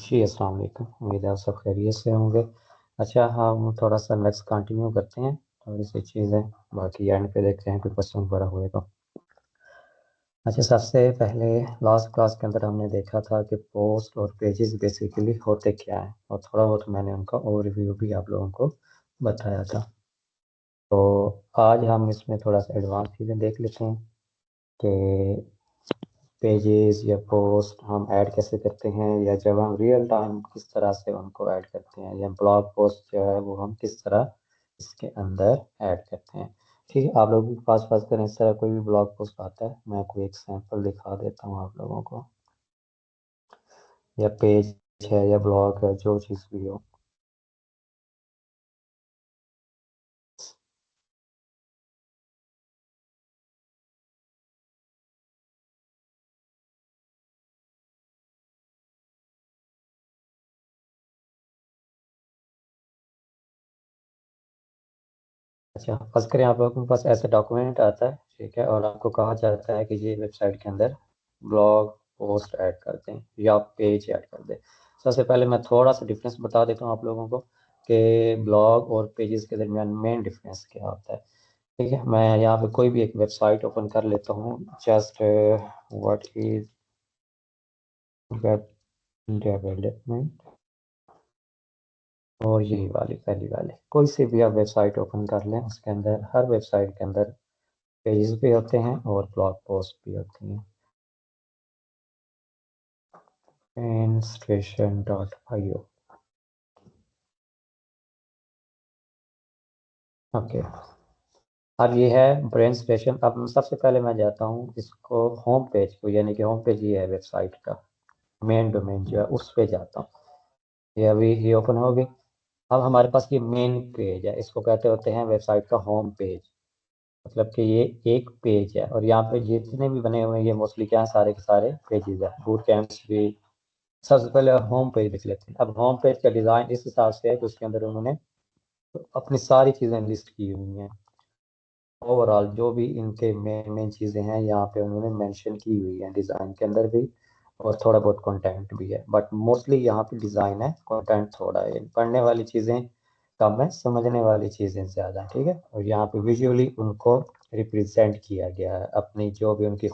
जी, अस्सलाम वालेकुम। उम्मीद है आप सब खैरियत से होंगे। अच्छा, हम थोड़ा सा नेक्स्ट कंटिन्यू करते हैं, थोड़ी सी चीज़ें, बाकी एंड पे देखते हैं कोई क्वेश्चन वगैरह हुए तो। अच्छा, सबसे पहले लास्ट क्लास के अंदर हमने देखा था कि पोस्ट और पेजेस बेसिकली होते क्या हैं, और थोड़ा बहुत मैंने उनका ओवरव्यू भी आप लोगों को बताया था। तो आज हम इसमें थोड़ा सा एडवांस चीज़ें देख लेते हैं कि पेजेस या पोस्ट हम ऐड कैसे करते हैं, या जब हम रियल टाइम किस तरह से उनको ऐड करते हैं, या ब्लॉग पोस्ट जो है वो हम किस तरह इसके अंदर ऐड करते हैं। ठीक है, आप लोग भी पास पास करें, इस तरह कोई भी ब्लॉग पोस्ट आता है, मैं कोई एक सैंपल दिखा देता हूँ आप लोगों को, या पेज है या ब्लॉग है, जो चीज़ भी हो। अच्छा, फर्स्ट करें, आप लोगों के पास ऐसा डॉक्यूमेंट आता है, ठीक है, और आपको कहा जाता है कि ये वेबसाइट के अंदर ब्लॉग पोस्ट ऐड कर दें या पेज ऐड कर दें। सबसे पहले मैं थोड़ा सा डिफरेंस बता देता हूँ आप लोगों को कि ब्लॉग और पेजेस के दरमियान मेन डिफरेंस क्या होता है। ठीक है, मैं यहाँ पे कोई भी एक वेबसाइट ओपन कर लेता हूँ, just what is web development, और यही वाली पहली वाली कोई सी भी आप वेबसाइट ओपन कर लें, उसके अंदर हर वेबसाइट के अंदर पेजेस भी होते हैं और ब्लॉग पोस्ट भी होती हैं। Inspiration.io। ओके, अब ये है ब्रेन स्टेशन। अब सबसे पहले मैं जाता हूँ इसको होम पेज को, यानी कि होम पेज ये है वेबसाइट का मेन डोमेन जो है, उस पे जाता हूँ। ये अभी ये ओपन होगी। अब हमारे पास ये मेन पेज है, इसको कहते होते हैं वेबसाइट का होम पेज। मतलब कि ये एक पेज है, और यहाँ पे जितने भी बने हुए हैं ये मोस्टली क्या है, सारे के सारे पेजेस है, बूट कैंप्स भी। सबसे पहले होम पेज देख लेते हैं। अब होम पेज का डिज़ाइन इस हिसाब से है कि उसके अंदर उन्होंने अपनी सारी चीज़ें लिस्ट की हुई हैं। ओवरऑल जो भी इनके मेन मेन चीज़ें हैं यहाँ पे उन्होंने मेंशन की हुई है डिज़ाइन के अंदर भी, और थोड़ा बहुत कंटेंट भी है, बट मोस्टली यहाँ पे डिज़ाइन है, कंटेंट थोड़ा है। पढ़ने वाली चीज़ें कम है, समझने वाली चीज़ें ज़्यादा हैं। ठीक है, और यहाँ पे विजुअली उनको रिप्रेजेंट किया गया है, अपनी जो भी उनकी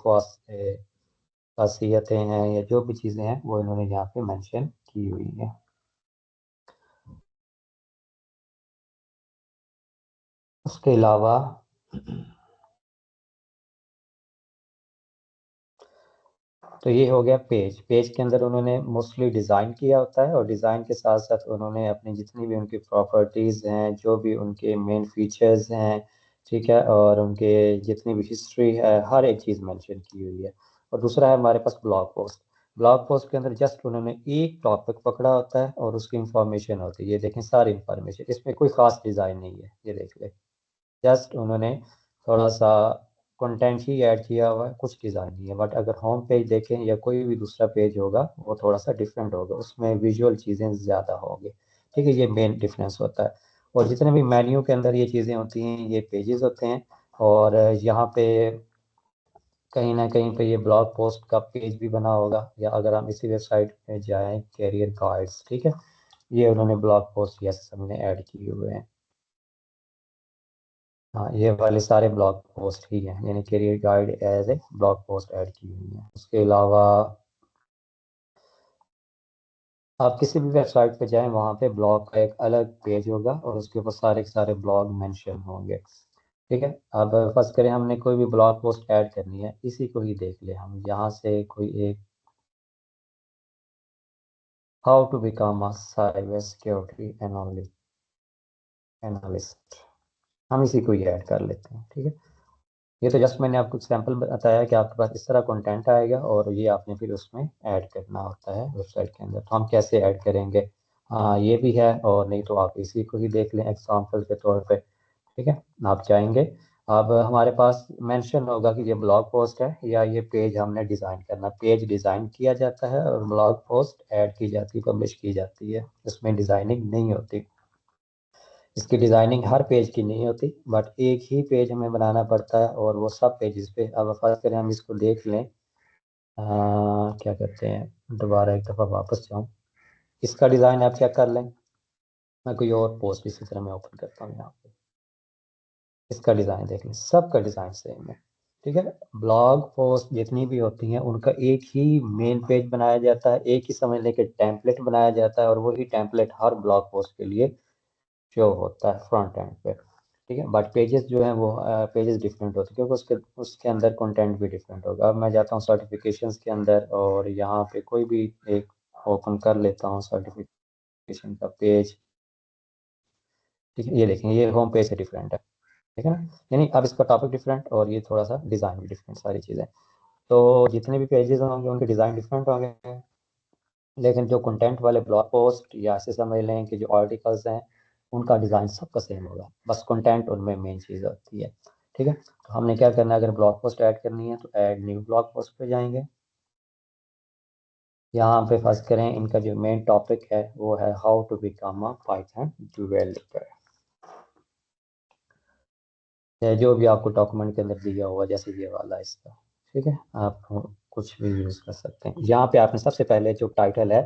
खासियतें हैं या जो भी चीज़ें हैं वो इन्होंने यहाँ पे मेंशन की हुई है। उसके अलावा तो ये हो गया पेज। पेज के अंदर उन्होंने मोस्टली डिज़ाइन किया होता है, और डिज़ाइन के साथ साथ उन्होंने अपनी जितनी भी उनकी प्रॉपर्टीज़ हैं, जो भी उनके मेन फीचर्स हैं, ठीक है, और उनके जितनी भी हिस्ट्री है, हर एक चीज़ मेंशन की हुई है। और दूसरा है हमारे पास ब्लॉग पोस्ट। ब्लॉग पोस्ट के अंदर जस्ट उन्होंने एक टॉपिक पकड़ा होता है और उसकी इंफॉर्मेशन होती है। ये देखें, सारी इंफॉर्मेशन, इसमें कोई ख़ास डिज़ाइन नहीं है, ये देख ले। जस्ट उन्होंने थोड़ा सा कंटेंट ही ऐड किया हुआ है, कुछ डिज़ाइन नहीं है। बट अगर होम पेज देखें या कोई भी दूसरा पेज होगा, वो थोड़ा सा डिफरेंट होगा, उसमें विजुअल चीज़ें ज़्यादा होंगी। ठीक है, ये मेन डिफरेंस होता है। और जितने भी मेन्यू के अंदर ये चीज़ें होती हैं, ये पेजेस होते हैं। और यहाँ पे कहीं ना कहीं पे ये ब्लॉग पोस्ट का पेज भी बना होगा, या अगर हम इसी वेबसाइट पे जाएं, कैरियर गाइड्स, ठीक है, ये उन्होंने ब्लॉग पोस्ट यस हमने ऐड किए हुए हैं। हाँ, ये वाले सारे ब्लॉग पोस्ट ही हैं, यानी career guide as a blog post add की हुई है। उसके अलावा आप किसी भी वेबसाइट पे जाएं, वहाँ पे ब्लॉग का एक अलग पेज होगा और उसके ऊपर सारे के सारे ब्लॉग मेंशन होंगे। ठीक है, अब फर्स्ट करें, हमने कोई भी ब्लॉग पोस्ट ऐड करनी है, इसी को ही देख ले हम यहाँ से कोई एक, how to become a cyber security analyst, हम इसी को ही ऐड कर लेते हैं। ठीक है, ये तो जस्ट मैंने आपको सैंपल बताया कि आपके पास इस तरह कंटेंट आएगा, और ये आपने फिर उसमें ऐड करना होता है वेबसाइट के अंदर। तो हम कैसे ऐड करेंगे, हाँ ये भी है, और नहीं तो आप इसी को ही देख लें एग्जांपल के तौर पे। ठीक है, आप चाहेंगे, अब हमारे पास मेंशन होगा कि ये ब्लॉग पोस्ट है या ये पेज हमने डिज़ाइन करना। पेज डिज़ाइन किया जाता है और ब्लॉग पोस्ट ऐड की जाती है, पब्लिश की जाती है, इसमें डिज़ाइनिंग नहीं होती। इसकी डिज़ाइनिंग हर पेज की नहीं होती, बट एक ही पेज हमें बनाना पड़ता है, और वो सब पेजेस पे। अब फर्स्ट करें हम इसको देख लें, क्या कहते हैं, दोबारा एक दफ़ा वापस जाऊँ। इसका डिज़ाइन आप चेक कर लें। मैं कोई और पोस्ट इसी तरह मैं ओपन करता हूँ यहाँ पे, इसका डिज़ाइन देख लें, सबका डिज़ाइन सेम है। ठीक है, ब्लॉग पोस्ट जितनी भी होती हैं उनका एक ही मेन पेज बनाया जाता है, एक ही समझ लें कि टेम्पलेट बनाया जाता है, और वही टेम्पलेट हर ब्लॉग पोस्ट के लिए शो होता है फ्रंट एंड पे। ठीक है, बट पेजेस जो हैं वो पेजेस डिफरेंट होते हैं, क्योंकि उसके उसके अंदर कंटेंट भी डिफरेंट होगा। अब मैं जाता हूँ सर्टिफिकेशंस के अंदर, और यहाँ पे कोई भी एक ओपन कर लेता हूँ सर्टिफिकेशन का पेज। ठीक है, ये देखें, ये होम पेज से डिफरेंट है। ठीक है ना, यानी अब इसका टॉपिक डिफरेंट और ये थोड़ा सा डिज़ाइन भी डिफरेंट, सारी चीज़ें। तो जितने भी पेजेस होंगे उनके डिज़ाइन डिफरेंट होंगे, लेकिन जो कंटेंट वाले ब्लॉग पोस्ट या ऐसे समझ लें कि जो आर्टिकल्स हैं उनका डिज़ाइन सबका सेम होगा, बस कंटेंट उनमें मेन चीज़ होती है। ठीक है, तो हमने क्या करना है, अगर ब्लॉग पोस्ट ऐड करनी है तो ऐड न्यू ब्लॉग पोस्ट पे जाएंगे। यहाँ पे फर्स्ट करें, इनका जो मेन टॉपिक है वो है how to become a Python developer. जो भी आपको डॉक्यूमेंट के अंदर दिया हुआ, जैसे ये वाला इसका। ठीक है, आप कुछ भी यूज़ कर सकते हैं। यहाँ पे आपने सबसे पहले जो टाइटल है,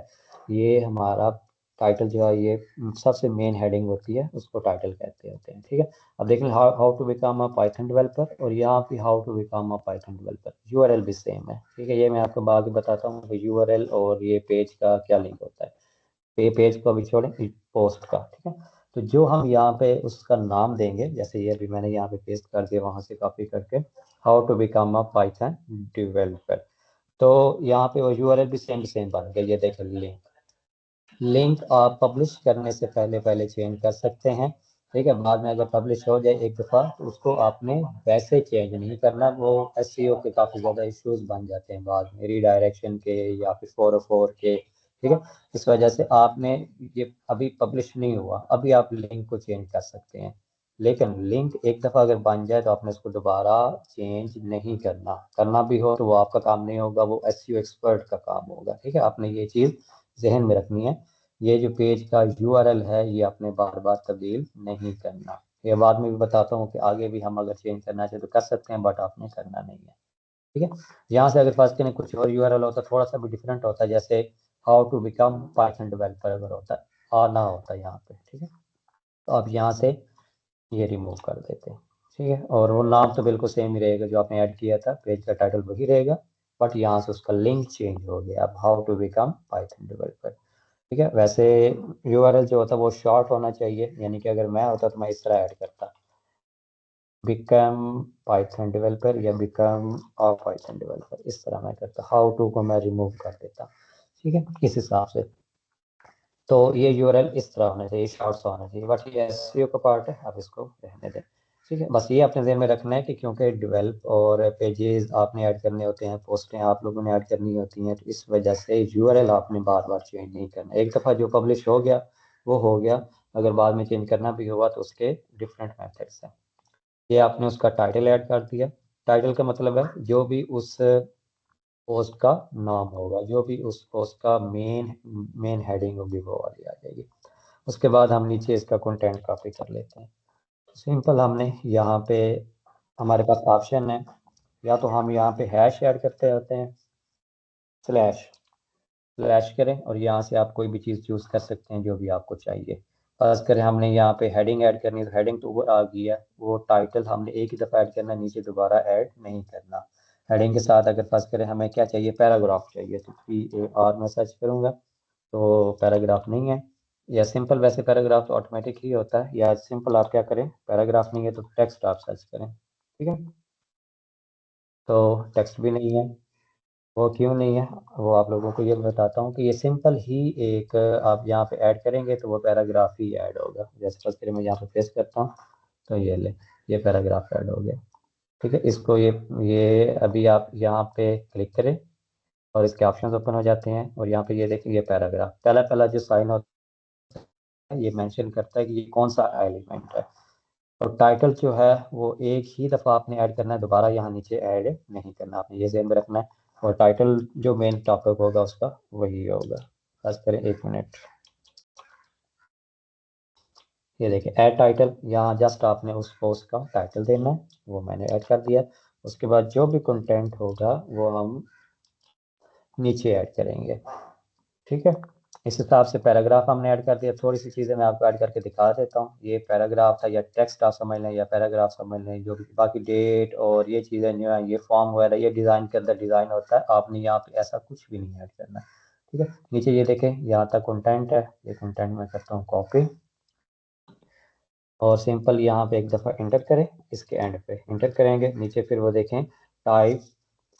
ये हमारा टाइटल जो है ये सबसे मेन हेडिंग होती है, उसको टाइटल कहते होते हैं। ठीक है, अब देख लें, how to become a Python developer, और यहाँ पे how to become a Python developer, URL भी सेम है। ठीक है, ये मैं आपको बाद में बताता हूँ कि यूआरएल और ये पेज का क्या लिंक होता है। पेज को अभी छोड़ें, पोस्ट का। ठीक है, तो जो हम यहाँ पे उसका नाम देंगे, जैसे ये अभी मैंने यहाँ पे पेस्ट कर दिया वहां से कॉपी करके, how to become a Python developer. तो यहाँ पे वो यूआरएल भी सेम सेम बन गया, ये देखें लिंक। लिंक आप पब्लिश करने से पहले पहले चेंज कर सकते हैं। ठीक है, बाद में अगर पब्लिश हो जाए एक दफ़ा तो उसको आपने वैसे चेंज नहीं करना, वो एसईओ के काफ़ी ज़्यादा इश्यूज बन जाते हैं बाद में, रीडायरेक्शन के या फिर 404 के। ठीक है, इस वजह से आपने, ये अभी पब्लिश नहीं हुआ, अभी आप लिंक को चेंज कर सकते हैं, लेकिन लिंक एक दफ़ा अगर बन जाए तो आपने उसको दोबारा चेंज नहीं करना। करना भी हो तो वो आपका काम नहीं होगा, वो एसईओ एक्सपर्ट का काम होगा। ठीक है, आपने ये चीज़ जहन में रखनी है। ये जो पेज का यूआरएल है ये आपने बार बार तब्दील नहीं करना। ये बाद में भी बताता हूँ कि आगे भी हम अगर चेंज करना चाहे तो कर सकते हैं, बट आपने करना नहीं है। ठीक है, यहाँ से अगर फर्स्ट करें कुछ और यूआरएल होता है, थोड़ा सा भी डिफरेंट होता है, जैसे how to become Python developer अगर होता है, ना होता है यहाँ पे। ठीक है, तो आप यहाँ से ये रिमूव कर देते हैं। ठीक है, और वो नाम तो बिल्कुल सेम ही रहेगा जो आपने ऐड किया था, पेज का टाइटल वही रहेगा, बट यहाँ से उसका लिंक चेंज हो गया, अब how to become Python developer. ठीक है, वैसे यूआरएल जो होता है वो शॉर्ट होना चाहिए, यानी कि अगर मैं होता तो मैं इस तरह ऐड करता, बिकम पाइथन डेवलपर या बिकम अ पाइथन डेवलपर, इस तरह मैं करता, हाउ टू को मैं रिमूव कर देता। ठीक है, इस हिसाब से। तो ये यूआरएल इस तरह होना चाहिए, शॉर्ट सा होना चाहिए, बट ये एसईओ का पार्ट है, आप इसको रहने दें। ठीक है, बस ये अपने ध्यान में रखना है कि क्योंकि डेवलप और पेजेस आपने ऐड करने होते हैं, पोस्टें आप लोगों ने ऐड करनी होती हैं, तो इस वजह से यूआरएल आपने बार बार चेंज नहीं करना। एक दफ़ा जो पब्लिश हो गया वो हो गया, अगर बाद में चेंज करना भी हुआ तो उसके डिफरेंट मेथड्स हैं। ये आपने उसका टाइटल ऐड कर दिया। टाइटल का मतलब है जो भी उस पोस्ट का नाम होगा, जो भी उस पोस्ट का मेन मेन हेडिंग होगी वो वाली आ जाएगी। उसके बाद हम नीचे इसका कंटेंट कॉपी कर लेते हैं। सिंपल, हमने यहाँ पे हमारे पास ऑप्शन है, या तो हम यहाँ पे हैश ऐड करते होते हैं, स्लैश स्लैश करें, और यहाँ से आप कोई भी चीज़ चूज़ कर सकते हैं जो भी आपको चाहिए। फर्स्ट करें, हमने यहाँ पे हेडिंग ऐड करनी है, तो हेडिंग तो ऊपर आ गई है, वो टाइटल हमने एक ही दफ़ा ऐड करना, नीचे दोबारा ऐड नहीं करना। हेडिंग के साथ अगर फर्स्ट करें हमें क्या चाहिए, पैराग्राफ चाहिए, तो PAR में सर्च करूँगा तो पैराग्राफ नहीं है। या सिंपल, वैसे पैराग्राफ तो ऑटोमेटिक ही होता है, या सिंपल आप क्या करें, पैराग्राफ नहीं है तो टेक्स्ट आप सर्च करें। ठीक है, तो टेक्स्ट भी नहीं है। वो क्यों नहीं है, वो आप लोगों को ये बताता हूँ कि ये सिंपल ही एक आप यहाँ पे ऐड करेंगे तो वो पैराग्राफ ही ऐड होगा। जैसे फर्स्ट करें, मैं यहाँ पे पेस्ट करता हूँ तो ये ले, ये पैराग्राफ ऐड हो गया। ठीक है, इसको ये अभी आप यहाँ पे क्लिक करें और इसके ऑप्शंस ओपन हो जाते हैं, और यहाँ पे ये देखिए, ये पैराग्राफ पहला पहला जो साइन होता है ये मेंशन करता है कि ये कौन सा एलिमेंट है। और टाइटल जो है वो एक ही दफ़ा आपने ऐड करना है, दोबारा यहाँ नीचे ऐड नहीं करना, आपने ये ध्यान में रखना है। और टाइटल जो मेन टॉपिक होगा उसका वही होगा। बस करें 1 मिनट, ये देखिए ऐड टाइटल, यहाँ जस्ट आपने उस पोस्ट का टाइटल देना है, वो मैंने ऐड कर दिया। उसके बाद जो भी कंटेंट होगा वो हम नीचे ऐड करेंगे। ठीक है, इस हिसाब से पैराग्राफ हमने ऐड कर दिया। थोड़ी सी चीज़ें मैं आपको ऐड करके दिखा देता हूँ। ये पैराग्राफ था, या टेक्स्ट आप समझ लें या पैराग्राफ समझ लें, जो भी बाकी डेट और ये चीज़ें जो है, ये फॉर्म वगैरह, ये डिज़ाइन के अंदर डिज़ाइन होता है। आपने यहाँ पे ऐसा कुछ भी नहीं ऐड करना, ठीक है। नीचे ये देखें, यहाँ तक कंटेंट है, ये कंटेंट मैं करता हूँ कॉपी, और सिंपल यहाँ पे एक दफ़ा इंटर करें, इसके एंड पे इंटर करेंगे नीचे, फिर वो देखें type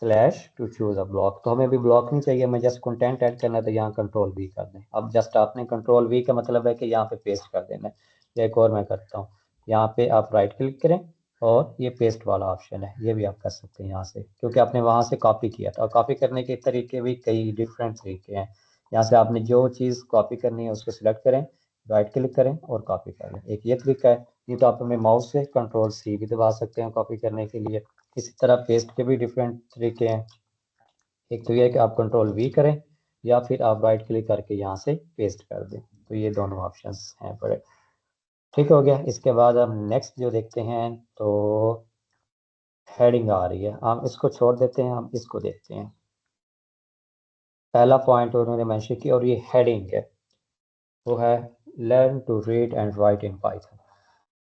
slash to choose a block. तो हमें भी ब्लॉक नहीं चाहिए, हमें जस्ट कंटेंट ऐड करना है, तो यहाँ कंट्रोल वी कर दें। अब जस्ट आपने कंट्रोल वी का मतलब है कि यहाँ पे पेस्ट कर देना है। या एक और मैं करता हूँ, यहाँ पे आप राइट क्लिक करें और ये पेस्ट वाला ऑप्शन है, ये भी आप कर सकते हैं यहाँ से, क्योंकि आपने वहाँ से कॉपी किया था। और कॉपी करने के तरीके भी कई डिफरेंट तरीके हैं। यहाँ से आपने जो चीज़ कॉपी करनी है उसको सिलेक्ट करें, राइट क्लिक करें और कॉपी कर लें, एक ये तरीका है। नहीं तो आप अपने माउस से कंट्रोल सी भी दबा सकते हैं कॉपी करने के लिए। इसी तरह पेस्ट के भी डिफरेंट तरीके हैं। एक तो ये है कि आप कंट्रोल वी करें, या फिर आप राइट क्लिक करके यहाँ से पेस्ट कर दें। तो ये दोनों ऑप्शंस हैं बड़े। ठीक हो गया। इसके बाद हम नेक्स्ट जो देखते हैं, तो हेडिंग आ रही है, हम इसको छोड़ देते हैं, हम इसको देखते हैं। पहला पॉइंट उन्होंने मेंशन किया और ये हेडिंग है, वो है learn to read and write in Python.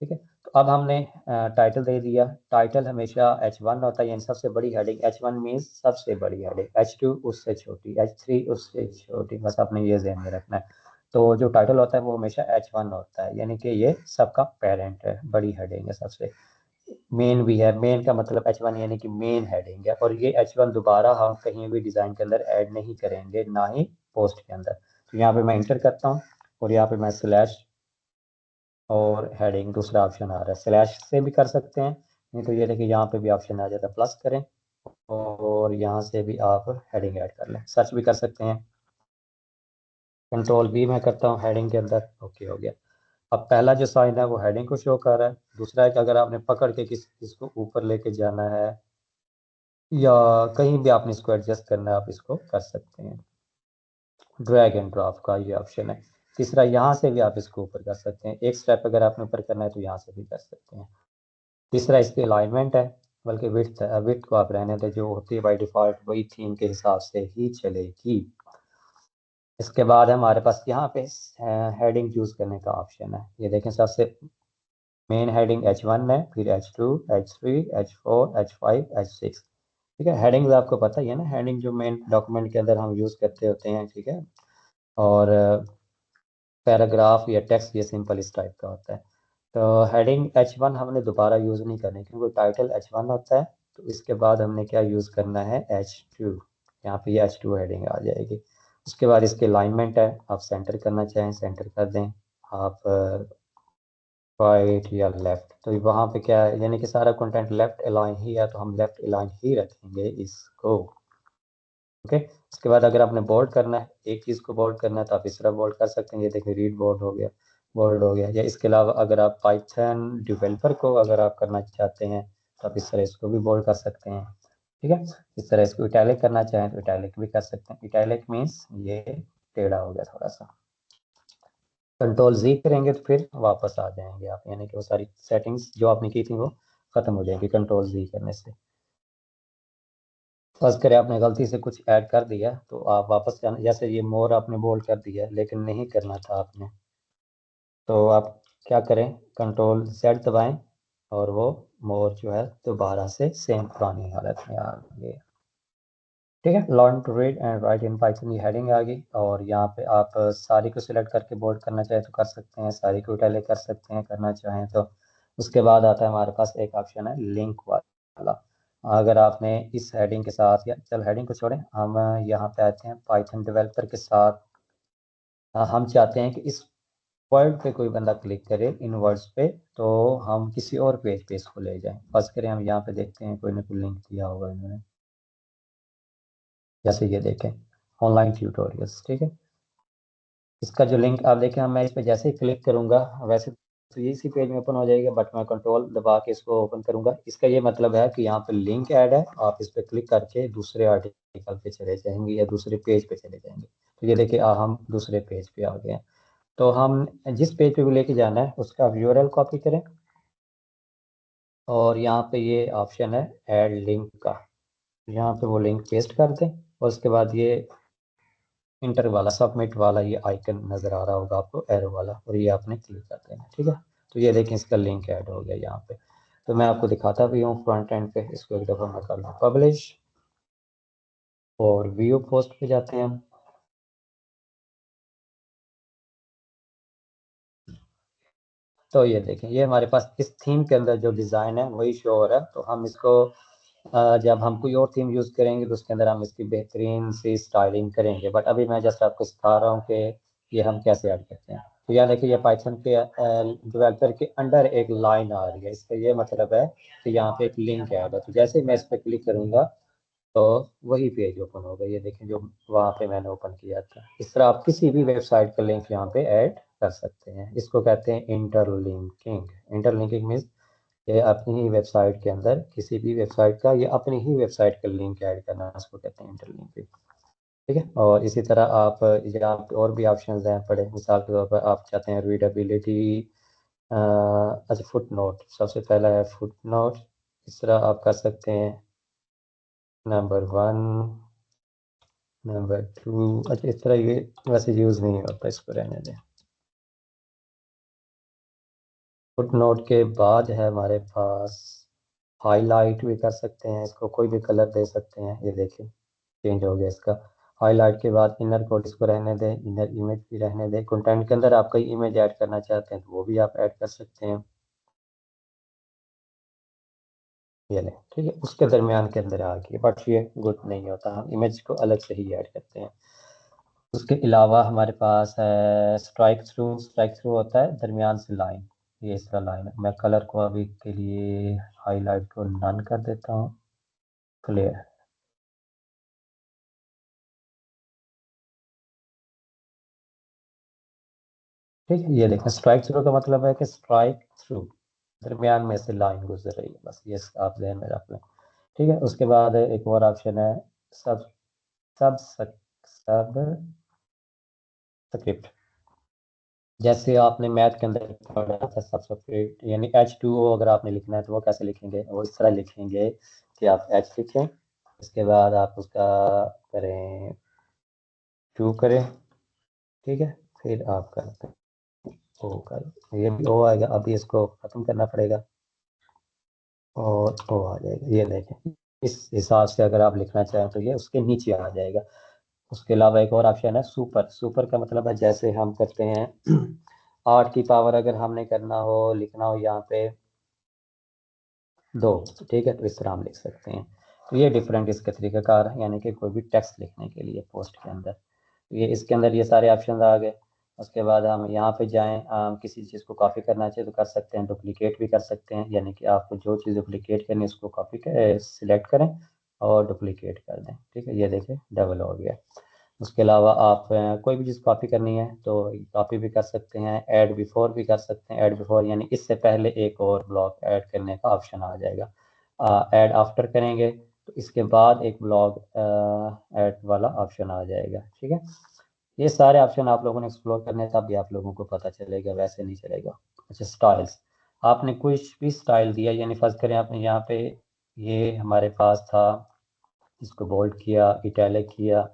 ठीक है, तो अब हमने टाइटल दे दिया। टाइटल हमेशा H1 होता है, यानी सबसे बड़ी हेडिंग। H1 मीन्स सबसे बड़ी हेडिंग, H2 उससे छोटी, H3 उससे छोटी, बस आपने ये ध्यान में रखना है। तो जो टाइटल होता है वो हमेशा H1 होता है, यानी कि ये सबका पेरेंट है, बड़ी हेडिंग है सबसे। मेन भी है, मेन का मतलब H1 यानी कि मेन हेडिंग है। और ये H1 दोबारा हम कहीं भी डिज़ाइन के अंदर ऐड नहीं करेंगे, ना ही पोस्ट के अंदर। तो यहाँ पे मैं इंटर करता हूँ और यहाँ पे मैं स्लैश और हेडिंग दूसरा ऑप्शन आ रहा है, स्लैश से भी कर सकते हैं। नहीं तो ये देखिए यहाँ पे भी ऑप्शन आ जाता है, प्लस करें और यहाँ से भी आप हेडिंग ऐड कर लें, सर्च भी कर सकते हैं। कंट्रोल बी मैं करता हूँ हेडिंग के अंदर, ओके हो गया। अब पहला जो साइन है वो हेडिंग को शो कर रहा है। दूसरा है कि अगर आपने पकड़ के इसको ऊपर लेके जाना है या कहीं भी आपने इसको एडजस्ट करना है, आप इसको कर सकते हैं। ड्रैग एंड ड्रॉप का ये ऑप्शन है। तीसरा, यहाँ से भी आप इसको ऊपर कर सकते हैं, एक स्टेप अगर आपने ऊपर करना है तो यहाँ से भी कर सकते हैं। तीसरा इसकी अलाइनमेंट है, बल्कि विड्थ है। विड्थ को आप रहने दें, जो होती है बाय डिफॉल्ट वही थीम के हिसाब से ही चलेगी। इसके बाद हमारे पास यहाँ पे हेडिंग चूज करने का ऑप्शन है। ये देखें, सबसे मेन हेडिंग H1 है, फिर H2, H3, H4, H5, H6। ठीक है, हेडिंग्स आपको पता ही है ना, हेडिंग जो मेन डॉक्यूमेंट के अंदर हम यूज करते होते हैं, ठीक है। और पैराग्राफ या टेक्स्ट ये सिंपल इस टाइप का होता है। तो हेडिंग H1 हमने दोबारा यूज़ नहीं करनी, क्योंकि टाइटल H1 होता है। तो इसके बाद हमने क्या यूज़ करना है, H2। यहाँ पे ये H2 हेडिंग आ जाएगी। उसके बाद इसके अलाइनमेंट है, आप सेंटर करना चाहें सेंटर कर दें, आप राइट या लेफ्ट। तो वहाँ पे क्या है, यानी कि सारा कंटेंट लेफ्ट अलाइन ही है, तो हम लेफ्ट अलाइन ही रखेंगे इसको। ओके। उसके बाद अगर आपने बोल्ड करना है, एक चीज़ को बोल्ड करना है, तो आप इस तरह बोल्ड कर सकते हैं। ये देखिए, रीड बोल्ड हो गया, बोल्ड हो गया। या इसके अलावा अगर आप पाइथन डेवलपर को अगर आप करना चाहते हैं, तो आप इस तरह इसको भी बोल्ड कर सकते हैं। ठीक है, इस तरह इसको इटैलिक करना चाहें तो इटैलिक भी कर सकते हैं। इटैलिक मीन्स ये टेढ़ा हो गया थोड़ा सा। कंट्रोल जी करेंगे तो फिर वापस आ जाएंगे आप, यानी कि वो सारी सेटिंग्स जो आपने की थी वो खत्म हो जाएगी कंट्रोल जी करने से। फर्ज करें आपने गलती से कुछ ऐड कर दिया, तो आप वापस जाना, जैसे ये मोर आपने बोल्ड कर दिया लेकिन नहीं करना था आपने, तो आप क्या करें, कंट्रोल जेड दबाएं और वो मोर जो है दोबारा से सेम पुरानी हालत में आ गई। ठीक है, learn to read and write in Python, ये हेडिंग आ गई। और यहाँ पे आप सारी को सिलेक्ट करके बोल्ड करना चाहें तो कर सकते हैं, सारी को इटैलिक कर सकते हैं करना चाहें तो। उसके बाद आता है हमारे पास एक ऑप्शन है लिंक वाला। अगर आपने इस हेडिंग के साथ, या चल हेडिंग को छोड़ें, हम यहाँ पे आते हैं पाइथन डेवलपर के साथ। हम चाहते हैं कि इस वर्ड पे कोई बंदा क्लिक करे, इन वर्ड्स पे, तो हम किसी और पेज पे इसको ले जाएं। फर्स्ट करें, हम यहाँ पे देखते हैं कोई ना कोई लिंक दिया होगा इन्होंने, जैसे ये देखें ऑनलाइन ट्यूटोरियल्स। ठीक है, इसका जो लिंक आप देखें, मैं इस पे जैसे ही क्लिक करूंगा, वैसे तो ये इसी पेज में ओपन हो जाएगा, बट मैं कंट्रोल दबा के इसको ओपन करूंगा। इसका ये मतलब है कि यहाँ पे लिंक ऐड है, आप इस पे क्लिक करके दूसरे आर्टिकल पे चले जाएंगे या दूसरे पेज पे चले जाएंगे। तो ये देखिए, हम दूसरे पेज पे आ गए हैं। तो हम जिस पेज पे भी लेके जाना है उसका आप यूआरएल कॉपी करें, और यहाँ पे ये ऑप्शन है ऐड लिंक का, यहाँ पे वो लिंक पेस्ट कर दें। और उसके बाद ये इंटर वाला सबमिट वाला ये आइकन नज़र आ रहा होगा आपको, एरो वाला, और ये आपने क्लिक कर देना। ठीक है, तो ये देखें इसका लिंक ऐड हो गया यहाँ पे। तो मैं आपको दिखाता भी हूँ फ्रंट एंड पे। इसको एक दफ़ा मैं कर लूँ पब्लिश, और व्यू पोस्ट पे जाते हैं हम। तो ये देखें, ये हमारे पास इस थीम के अंदर जो डिज़ाइन है वही शो हो रहा है। तो हम इसको जब हम कोई और थीम यूज़ करेंगे तो उसके अंदर हम इसकी बेहतरीन सी स्टाइलिंग करेंगे, बट अभी मैं जस्ट आपको सिखा रहा हूँ कि ये हम कैसे ऐड करते हैं। तो यहाँ देखिए, ये पाइथन के डेवलपर के अंडर एक लाइन आ रही है। इसका ये मतलब है कि यहाँ पे एक लिंक ऐड है। तो जैसे ही मैं इस पर क्लिक करूँगा तो वही पेज ओपन होगा। ये देखें जो वहाँ पे मैंने ओपन किया था। इस तरह आप किसी भी वेबसाइट का लिंक यहाँ पे ऐड कर सकते हैं। इसको कहते हैं इंटरलिंकिंग। इंटरलिंकिंग मीन्स ये अपनी ही वेबसाइट के अंदर किसी भी वेबसाइट का, ये अपनी ही वेबसाइट का लिंक ऐड करना, इसको कहते हैं इंटरलिंकिंग। ठीक है, और इसी तरह आप यहाँ पे और भी ऑप्शंस हैं पड़े। मिसाल के तौर पर आप चाहते हैं रीडेबिलिटी, अच्छा फुट नोट सबसे पहला है फुट नोट। इस तरह आप कर सकते हैं नंबर 1, नंबर 2। अच्छा इस तरह ये वैसे यूज़ नहीं होता, इसको रहने दें। फुट नोट के बाद है हमारे पास हाईलाइट भी कर सकते हैं, इसको कोई भी कलर दे सकते हैं। ये देखिए चेंज हो गया इसका। हाईलाइट के बाद इनर कोड, इसको रहने दें। इनर इमेज भी रहने दें। कंटेंट के अंदर आप कोई इमेज ऐड करना चाहते हैं तो वो भी आप ऐड कर सकते हैं। ये लें, ठीक है, उसके दरमियान के अंदर आ गई, बट ये गुड नहीं होता, हम इमेज को अलग से ही ऐड करते हैं। उसके अलावा हमारे पास है स्ट्राइक थ्रू। स्ट्राइक थ्रू होता है दरमियान से लाइन, ये इस तरह लाइन है। मैं कलर को अभी के लिए हाईलाइट को नन कर देता हूँ, क्लियर। ठीक है, ये देखें स्ट्राइक थ्रू का मतलब है कि स्ट्राइक थ्रू, दरमियान में से लाइन गुजर रही है, बस ये आप ध्यान में रख लें। ठीक है, उसके बाद एक और ऑप्शन है सब सब सब स्क्रिप्ट। जैसे आपने मैथ के अंदर पढ़ा था सब स्क्रिप्ट, यानी H2O अगर आपने लिखना है तो वो कैसे लिखेंगे, वो इस तरह लिखेंगे कि आप H लिखें, उसके बाद आप उसका करें 2 करें, ठीक है, फिर आप करते हैं ओ कर, ये भी ओ आएगा। अभी इसको ख़त्म करना पड़ेगा और ओ आ जाएगा। ये देखें, इस हिसाब से अगर आप लिखना चाहें तो ये उसके नीचे आ जाएगा। उसके अलावा एक और ऑप्शन है सुपर। सुपर का मतलब है जैसे हम करते हैं 8 की पावर अगर हमने करना हो, लिखना हो यहाँ पे 2, ठीक है, तो इस तरह हम लिख सकते हैं। तो ये डिफरेंट इसके तरीक़ाकार है, यानी कि कोई भी टेक्स्ट लिखने के लिए पोस्ट के अंदर। तो ये इसके अंदर ये सारे ऑप्शन आ गए। उसके बाद हम यहाँ पे जाएं, किसी चीज़ को कॉपी करना चाहिए तो कर सकते हैं, डुप्लीकेट भी कर सकते हैं, यानी कि आपको जो चीज़ डुप्लीकेट करनी है उसको कॉपी कर सिलेक्ट करें और डुप्लीकेट कर दें। ठीक है, ये देखें डबल हो गया। उसके अलावा आप कोई भी चीज़ कॉपी करनी है तो कॉपी भी कर सकते हैं, ऐड बिफोर भी कर सकते हैं। ऐड बिफोर यानी इससे पहले एक और ब्लॉग ऐड करने का ऑप्शन आ जाएगा। ऐड आफ्टर करेंगे तो इसके बाद एक ब्लॉग ऐड वाला ऑप्शन आ जाएगा। ठीक है, ये सारे ऑप्शन आप लोगों ने एक्सप्लोर करने हैं, तब भी आप लोगों को पता चलेगा, वैसे नहीं चलेगा। अच्छा स्टाइल्स, आपने कुछ भी स्टाइल दिया, यानी फर्ज करें आपने यहाँ पे ये हमारे पास था, इसको बोल्ड किया, इटैलिक किया,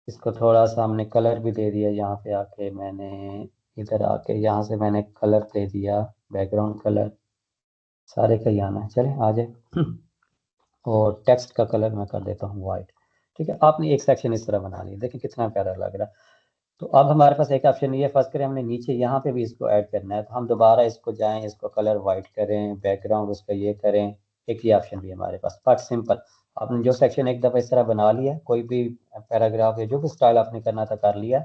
इसको थोड़ा सा हमने कलर भी दे दिया। यहाँ पे आके मैंने इधर आके यहाँ से मैंने कलर दे दिया, बैकग्राउंड कलर सारे का ही आना है, चले आ जाए। और टेक्स्ट का कलर मैं कर देता हूँ वाइट। ठीक है, आपने एक सेक्शन इस तरह बना लिया, देखिए कितना प्यारा लग रहा है। तो अब हमारे पास एक ऑप्शन ये फर्स्ट करें हमने नीचे यहाँ पे भी इसको ऐड करना है, तो हम दोबारा इसको जाएं, इसको कलर वाइट करें, बैकग्राउंड उसका ये करें। एक ये ऑप्शन भी हमारे पास, बट सिंपल। आपने जो सेक्शन एक दफ़ा इस तरह बना लिया, कोई भी पैराग्राफ या जो भी स्टाइल आपने करना था कर लिया,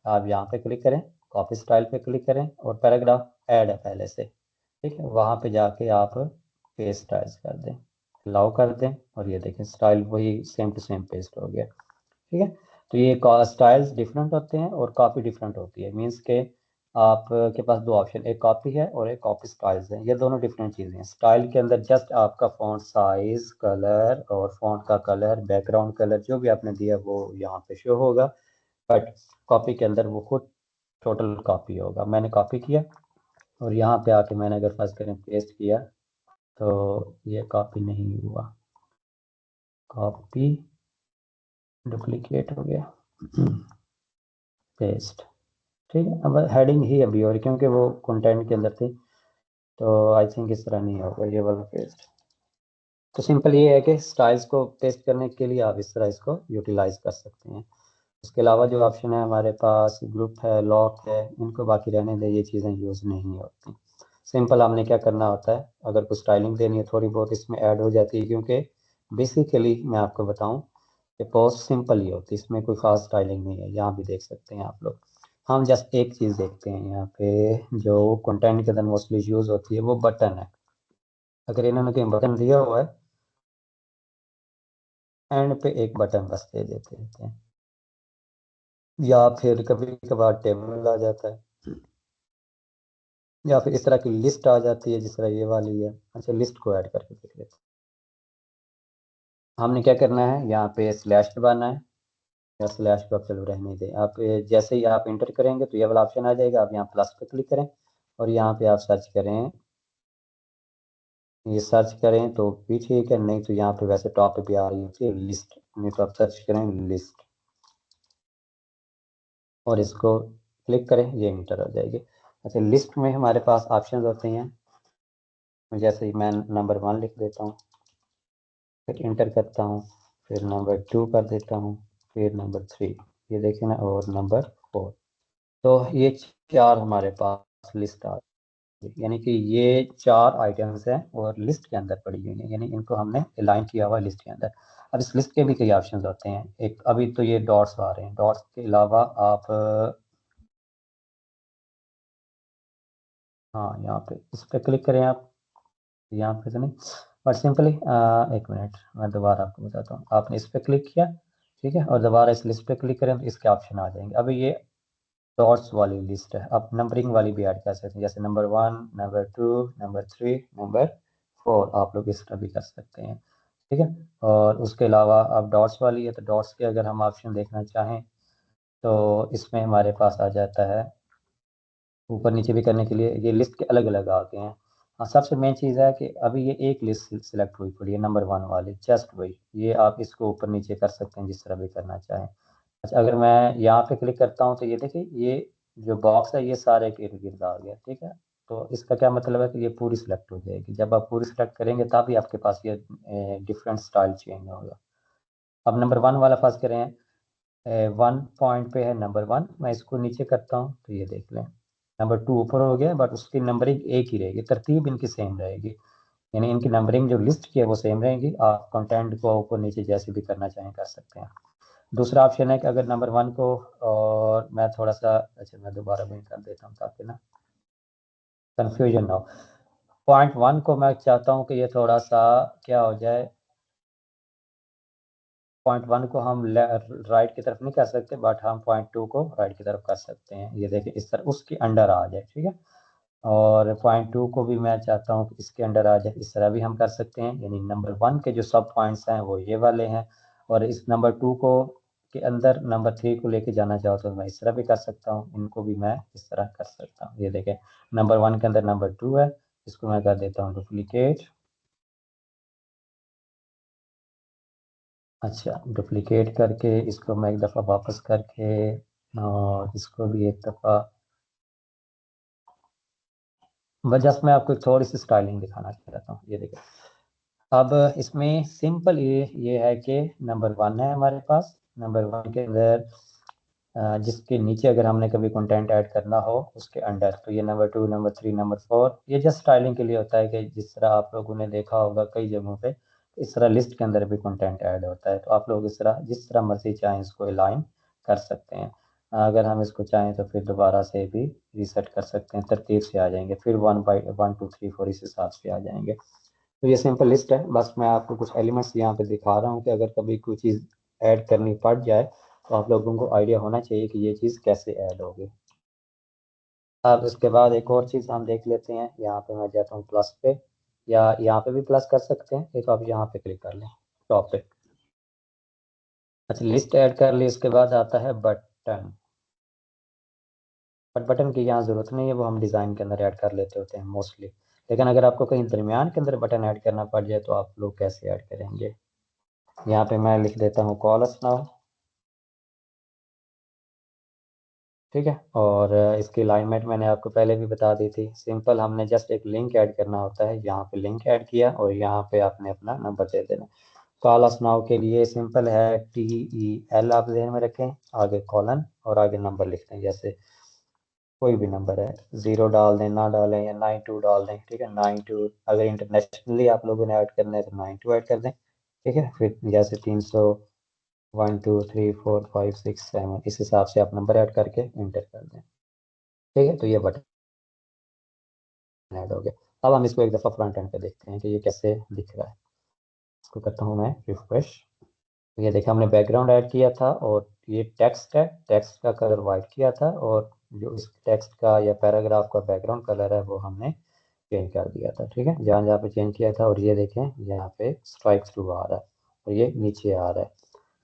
आप यहाँ पे क्लिक करें, कॉपी स्टाइल पे क्लिक करें, और पैराग्राफ ऐड है पहले से, ठीक है, वहाँ पे जाके आप पेस्ट स्टाइल्स कर दें, अलाउ कर दें, और ये देखें स्टाइल वही सेम टू सेम पेस्ट हो गया। ठीक है, तो ये स्टाइल्स डिफरेंट होते हैं और कॉपी डिफरेंट होती है। मींस के आप के पास दो ऑप्शन, एक कॉपी है और एक कॉपी स्टाइल्स है, ये दोनों डिफरेंट चीज़ें हैं। स्टाइल के अंदर जस्ट आपका फ़ॉन्ट साइज, कलर और फ़ॉन्ट का कलर, बैकग्राउंड कलर जो भी आपने दिया वो यहाँ पे शो होगा, बट कॉपी के अंदर वो खुद टोटल कॉपी होगा। मैंने कॉपी किया और यहाँ पे आके मैंने अगर फर्स्ट करें पेस्ट किया तो ये कॉपी नहीं हुआ, कॉपी डुप्लीकेट हो गया। पेस्ट। ठीक है, अब हेडिंग ही अभी और क्योंकि वो कंटेंट के अंदर थी, तो आई थिंक इस तरह नहीं होगा ये वाला पेस्ट। तो सिंपल ये है कि स्टाइल्स को पेस्ट करने के लिए आप इस तरह इसको यूटिलाइज कर सकते हैं। उसके अलावा जो ऑप्शन है हमारे पास, ग्रुप है, लॉक है, इनको बाकी रहने दें, ये चीज़ें यूज़ नहीं होती। सिंपल हमने क्या करना होता है, अगर कुछ स्टाइलिंग देनी है थोड़ी बहुत इसमें ऐड हो जाती है, क्योंकि बेसिकली मैं आपको बताऊं कि पोस्ट सिंपल ही होती है, इसमें कोई खास स्टाइलिंग नहीं है। यहाँ भी देख सकते हैं आप लोग। हम जस्ट एक चीज़ देखते हैं यहाँ पे, जो कंटेंट के अंदर मोस्टली यूज़ होती है वो बटन है। अगर इन्होंने कहीं बटन दिया हुआ है, एंड पे एक बटन बस दे देते हैं, या फिर कभी कभार टेबल आ जाता है, या फिर इस तरह की लिस्ट आ जाती है जिस तरह ये वाली है। अच्छा, लिस्ट को ऐड करके देख लेते हैं। हमने क्या करना है, यहाँ पे स्लैश दबाना है, या स्लैश को आप चलो रहने दें। आप जैसे ही आप इंटर करेंगे तो ये वाला ऑप्शन आ जाएगा, आप यहाँ प्लस पे क्लिक करें और यहाँ पे आप सर्च करें, ये सर्च करें तो भी ठीक है, नहीं तो यहाँ पे वैसे टॉप पे भी आ रही होती है लिस्ट, नहीं तो आप सर्च करें लिस्ट और इसको क्लिक करें, ये इंटर हो जाएगी। अच्छा, लिस्ट में हमारे पास ऑप्शन होते हैं, जैसे ही मैं नंबर 1 लिख देता हूँ, फिर इंटर करता हूँ, फिर नंबर 2 कर देता हूँ, फिर नंबर 3, ये देखें ना, और नंबर 4। तो ये 4 हमारे पास लिस्ट आ गई, यानी कि ये 4 आइटम्स हैं और लिस्ट के अंदर पड़ी हुई हैं, यानी इनको हमने अलाइन किया हुआ है लिस्ट के अंदर। अब इस लिस्ट के भी कई ऑप्शंस होते हैं। एक अभी तो ये डॉट्स आ रहे हैं, डॉट्स के अलावा आप हाँ, यहाँ पे इस पे क्लिक करें आप, यहाँ पे तो नहीं, बट सिंपली एक मिनट मैं दोबारा आपको बताता हूँ। आपने इस पे क्लिक किया, ठीक है, और दोबारा इस लिस्ट पे क्लिक करें तो इसके ऑप्शन आ जाएंगे। अभी ये डॉट्स वाली लिस्ट है, आप नंबरिंग वाली भी ऐड कर सकते हैं, जैसे नंबर 1, नंबर 2, नंबर 3, नंबर 4, आप लोग इस तरह भी कर सकते हैं। ठीक है, और उसके अलावा आप डॉट्स वाली है तो डॉट्स के अगर हम ऑप्शन देखना चाहें तो इसमें हमारे पास आ जाता है, ऊपर नीचे भी करने के लिए ये लिस्ट के अलग अलग आ गए हैं। हाँ, सबसे मेन चीज़ है कि अभी ये एक लिस्ट सिलेक्ट हुई पड़ी है नंबर 1 वाली, जस्ट वही, ये आप इसको ऊपर नीचे कर सकते हैं जिस तरह भी करना चाहें। अच्छा, अगर मैं यहाँ पे क्लिक करता हूँ तो ये देखिए, ये जो बॉक्स है ये सारे के इर्द गिर्द आ गया। ठीक है, तो इसका क्या मतलब है कि ये पूरी सिलेक्ट हो जाएगी। जब आप पूरी सिलेक्ट करेंगे तभी आपके पास ये डिफरेंट स्टाइल चेंज होगा। अब नंबर 1 वाला फर्स्ट करें, 1 पॉइंट पे है नंबर 1, मैं इसको नीचे करता हूँ तो ये देख लें, नंबर 2 ऊपर हो गया, बट उसकी नंबरिंग एक ही रहेगी, तरतीब इनकी सेम रहेगी, यानी इनकी नंबरिंग जो लिस्ट की है वो सेम रहेगी। आप कंटेंट को ऊपर नीचे जैसे भी करना चाहें कर सकते हैं। दूसरा ऑप्शन है कि अगर नंबर 1 को, और मैं थोड़ा सा, अच्छा मैं दोबारा भी कर देता हूँ ताकि ना कंफ्यूजन ना हो। पॉइंट 1 को मैं चाहता हूँ कि ये थोड़ा सा क्या हो जाए, पॉइंट 1 को हम राइट की तरफ नहीं कर सकते, बट हम पॉइंट 2 को राइट की तरफ कर सकते हैं, ये देखिए इस तरह उसके अंडर आ जाए। ठीक है, और पॉइंट 2 को भी मैं चाहता हूँ कि इसके अंडर आ जाए, इस तरह भी हम कर सकते हैं। यानी नंबर 1 के जो सब पॉइंट्स हैं वो ये वाले हैं, और इस नंबर 2 को के अंदर नंबर 3 को लेके जाना चाहो तो मैं इस तरह भी कर सकता हूँ, इनको भी मैं इस तरह कर सकता हूँ। ये देखें, नंबर 1 के अंदर नंबर 2 है, इसको मैं कर देता हूँ डुप्लीकेट। अच्छा, डुप्लीकेट करके इसको मैं एक दफ़ा वापस करके, और इसको भी एक दफ़ा, बस जस्ट मैं आपको थोड़ी सी स्टाइलिंग दिखाना चाहता हूँ। ये देखिए, अब इसमें सिंपल ये है कि नंबर 1 है हमारे पास, नंबर 1 के अंदर जिसके नीचे अगर हमने कभी कंटेंट ऐड करना हो उसके अंडर, तो ये नंबर 2, नंबर 3, नंबर 4, ये जस्ट स्टाइलिंग के लिए होता है कि जिस तरह आप लोगों ने देखा होगा कई जगहों पे, इस तरह लिस्ट के अंदर भी कंटेंट ऐड होता है, तो आप लोग इस तरह जिस तरह मर्जी चाहें इसको अलाइन कर सकते हैं। अगर हम इसको चाहें तो फिर दोबारा से भी रीसेट कर सकते हैं, तरतीब से आ जाएंगे, फिर 1 बाई 1 2 3 4 इस हिसाब से आ जाएंगे। तो ये सिंपल लिस्ट है, बस मैं आपको कुछ एलिमेंट्स यहाँ पे दिखा रहा हूँ कि अगर कभी कोई चीज़ ऐड करनी पड़ जाए तो आप लोगों को आइडिया होना चाहिए कि ये चीज़ कैसे ऐड होगी। अब इसके बाद एक और चीज़ हम देख लेते हैं, यहाँ पे मैं जाता हूँ प्लस पे, या यहाँ पे भी प्लस कर सकते हैं, एक आप यहाँ पे क्लिक कर लें टॉप पे। अच्छा, लिस्ट ऐड कर ली, इसके बाद आता है बटन, बट बटन की यहाँ ज़रूरत नहीं है, वो हम डिज़ाइन के अंदर ऐड कर लेते होते हैं मोस्टली। लेकिन अगर आपको कहीं दरमियान के अंदर बटन ऐड करना पड़ जाए तो आप लोग कैसे ऐड करेंगे। यहाँ पे मैं लिख देता हूँ कॉल अस नाउ, ठीक है। और इसकी अलाइनमेंट मैंने आपको पहले भी बता दी थी। सिंपल हमने जस्ट एक लिंक ऐड करना होता है, यहाँ पे लिंक ऐड किया और यहाँ पे आपने अपना नंबर दे देना। कॉल अस नाउ के लिए सिंपल है, TEL आप ध्यान में रखें, आगे कॉलन और आगे नंबर लिख दें। जैसे कोई भी नंबर है, 0 डाल दें, ना डालें, या 92 डाल दें। ठीक है, 92, अगर इंटरनेशनली आप लोगों ने ऐड करना है तो 92 ऐड कर दें। ठीक है, फिर जैसे 300, 1 2 3 4 5 6 7, इस हिसाब से आप नंबर ऐड करके इंटर कर दें। ठीक है, तो ये बटन ऐड हो गया। अब हम इसको एक दफ़ा फ्रंट एंड पे देखते हैं कि ये कैसे दिख रहा है। इसको करता हूँ मैं रिफ्रेश। तो ये देखिए, हमने बैकग्राउंड ऐड किया था और ये टेक्स्ट है, टेक्स्ट का कलर वाइट किया था, और जो इस टेक्स्ट का या पैराग्राफ का बैकग्राउंड कलर है वो हमने चेंज कर दिया था। ठीक है, जहाँ जहाँ पे चेंज किया था। और ये देखें, यहाँ पे स्ट्राइक थ्रू आ रहा है और ये नीचे आ रहा है।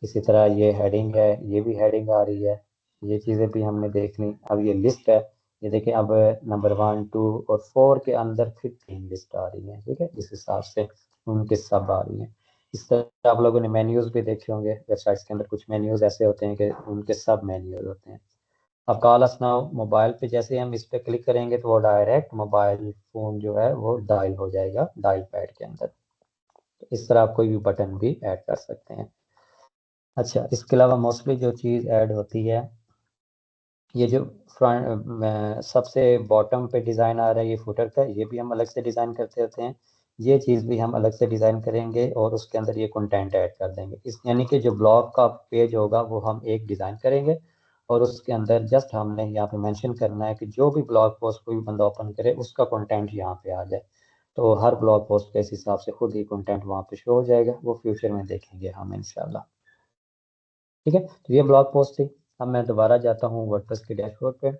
इसी तरह ये हेडिंग है, ये भी हेडिंग आ रही है। ये चीज़ें भी हमने देख ली। अब ये लिस्ट है, ये देखें, अब नंबर 1 2 और 4 के अंदर फिर 3 लिस्ट आ रही है। ठीक है, इस हिसाब से उनके सब आ रही हैं। इस तरह आप लोगों ने मेन्यूज भी देखे होंगे, वेबसाइट्स के अंदर कुछ मेन्यूज ऐसे होते हैं कि उनके सब मेन्यूज होते हैं। अब कॉल अस नाउ मोबाइल पे जैसे ही हम इस पे क्लिक करेंगे तो वो डायरेक्ट मोबाइल फोन जो है वो डायल हो जाएगा डायल पैड के अंदर। तो इस तरह आप कोई भी बटन भी ऐड कर सकते हैं। अच्छा, इसके अलावा मोस्टली जो चीज़ ऐड होती है, ये जो फ्रंट सबसे बॉटम पे डिज़ाइन आ रहा है, ये फुटर का, ये भी हम अलग से डिज़ाइन करते होते हैं। ये चीज़ भी हम अलग से डिज़ाइन करेंगे और उसके अंदर ये कंटेंट ऐड कर देंगे। इस यानी कि जो ब्लॉग का पेज होगा वो हम एक डिज़ाइन करेंगे और उसके अंदर जस्ट हमने यहाँ पे मेंशन करना है कि जो भी ब्लॉग पोस्ट कोई भी बंदा ओपन करे उसका कंटेंट यहाँ पे आ जाए। तो हर ब्लॉग पोस्ट के इस हिसाब से खुद ही कंटेंट वहाँ पे शो हो जाएगा। वो फ्यूचर में देखेंगे हम इंशाल्लाह। ठीक है, तो ये ब्लॉग पोस्ट थी। अब मैं दोबारा जाता हूँ वर्डप्रेस के डैशबोर्ड पे।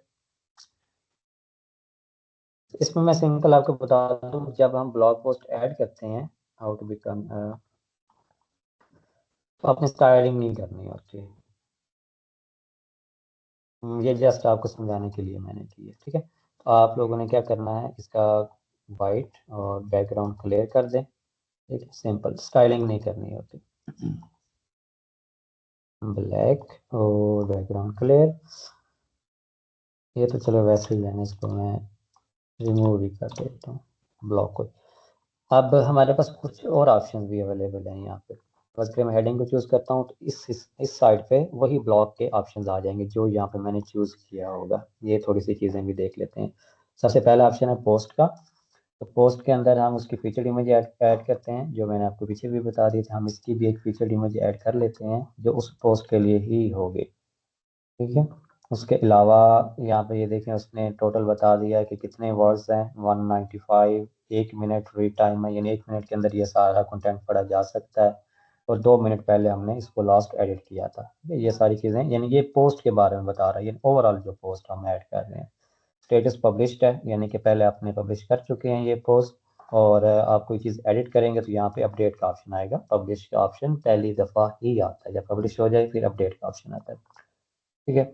इसमें मैं सिंपल आपको बता दूं, जब हम ब्लॉग पोस्ट ऐड करते हैं, हाउ टू बिकम, तो आपने स्टाइलिंग नहीं करनी होती। ये जस्ट आपको समझाने के लिए मैंने की है। ठीक है, तो आप लोगों ने क्या करना है, इसका वाइट और बैकग्राउंड क्लियर कर दें। ठीक है, सिंपल, स्टाइलिंग नहीं करनी होती। ब्लैक और बैकग्राउंड क्लियर। ये तो चलो वैसे ही है, इसको मैं रिमूव भी कर देता हूँ ब्लॉक को। अब हमारे पास कुछ और ऑप्शन भी अवेलेबल हैं यहाँ पे। बस मैं हेडिंग को चूज करता हूँ तो इस साइड पे वही ब्लॉक के ऑप्शंस आ जाएंगे जो यहाँ पे मैंने चूज किया होगा। ये थोड़ी सी चीज़ें भी देख लेते हैं। सबसे पहला ऑप्शन है पोस्ट का। तो पोस्ट के अंदर हम उसकी फीचर्ड इमेज ऐड करते हैं, जो मैंने आपको पीछे भी बता दी थी। हम इसकी भी एक फीचर्ड इमेज ऐड कर लेते हैं जो उस पोस्ट के लिए ही होगी। ठीक है, उसके अलावा यहाँ पे ये देखें, उसने टोटल बता दिया है कि कितने वर्ड्स हैं, 195। 1 मिनट रीड टाइम है, यानी 1 मिनट के अंदर ये सारा कंटेंट पढ़ा जा सकता है। और 2 मिनट पहले हमने इसको लास्ट एडिट किया था। ठीक है, ये सारी चीज़ें, यानी ये पोस्ट के बारे में बता रहा है, ये ओवरऑल जो पोस्ट हम ऐड कर रहे हैं। स्टेटस पब्लिश्ड है, यानी कि पहले आपने पब्लिश कर चुके हैं ये पोस्ट। और आप कोई चीज़ एडिट करेंगे तो यहाँ पे अपडेट का ऑप्शन आएगा। पब्लिश का ऑप्शन पहली दफ़ा ही आता है, जब पब्लिश हो जाए फिर अपडेट का ऑप्शन आता है। ठीक है,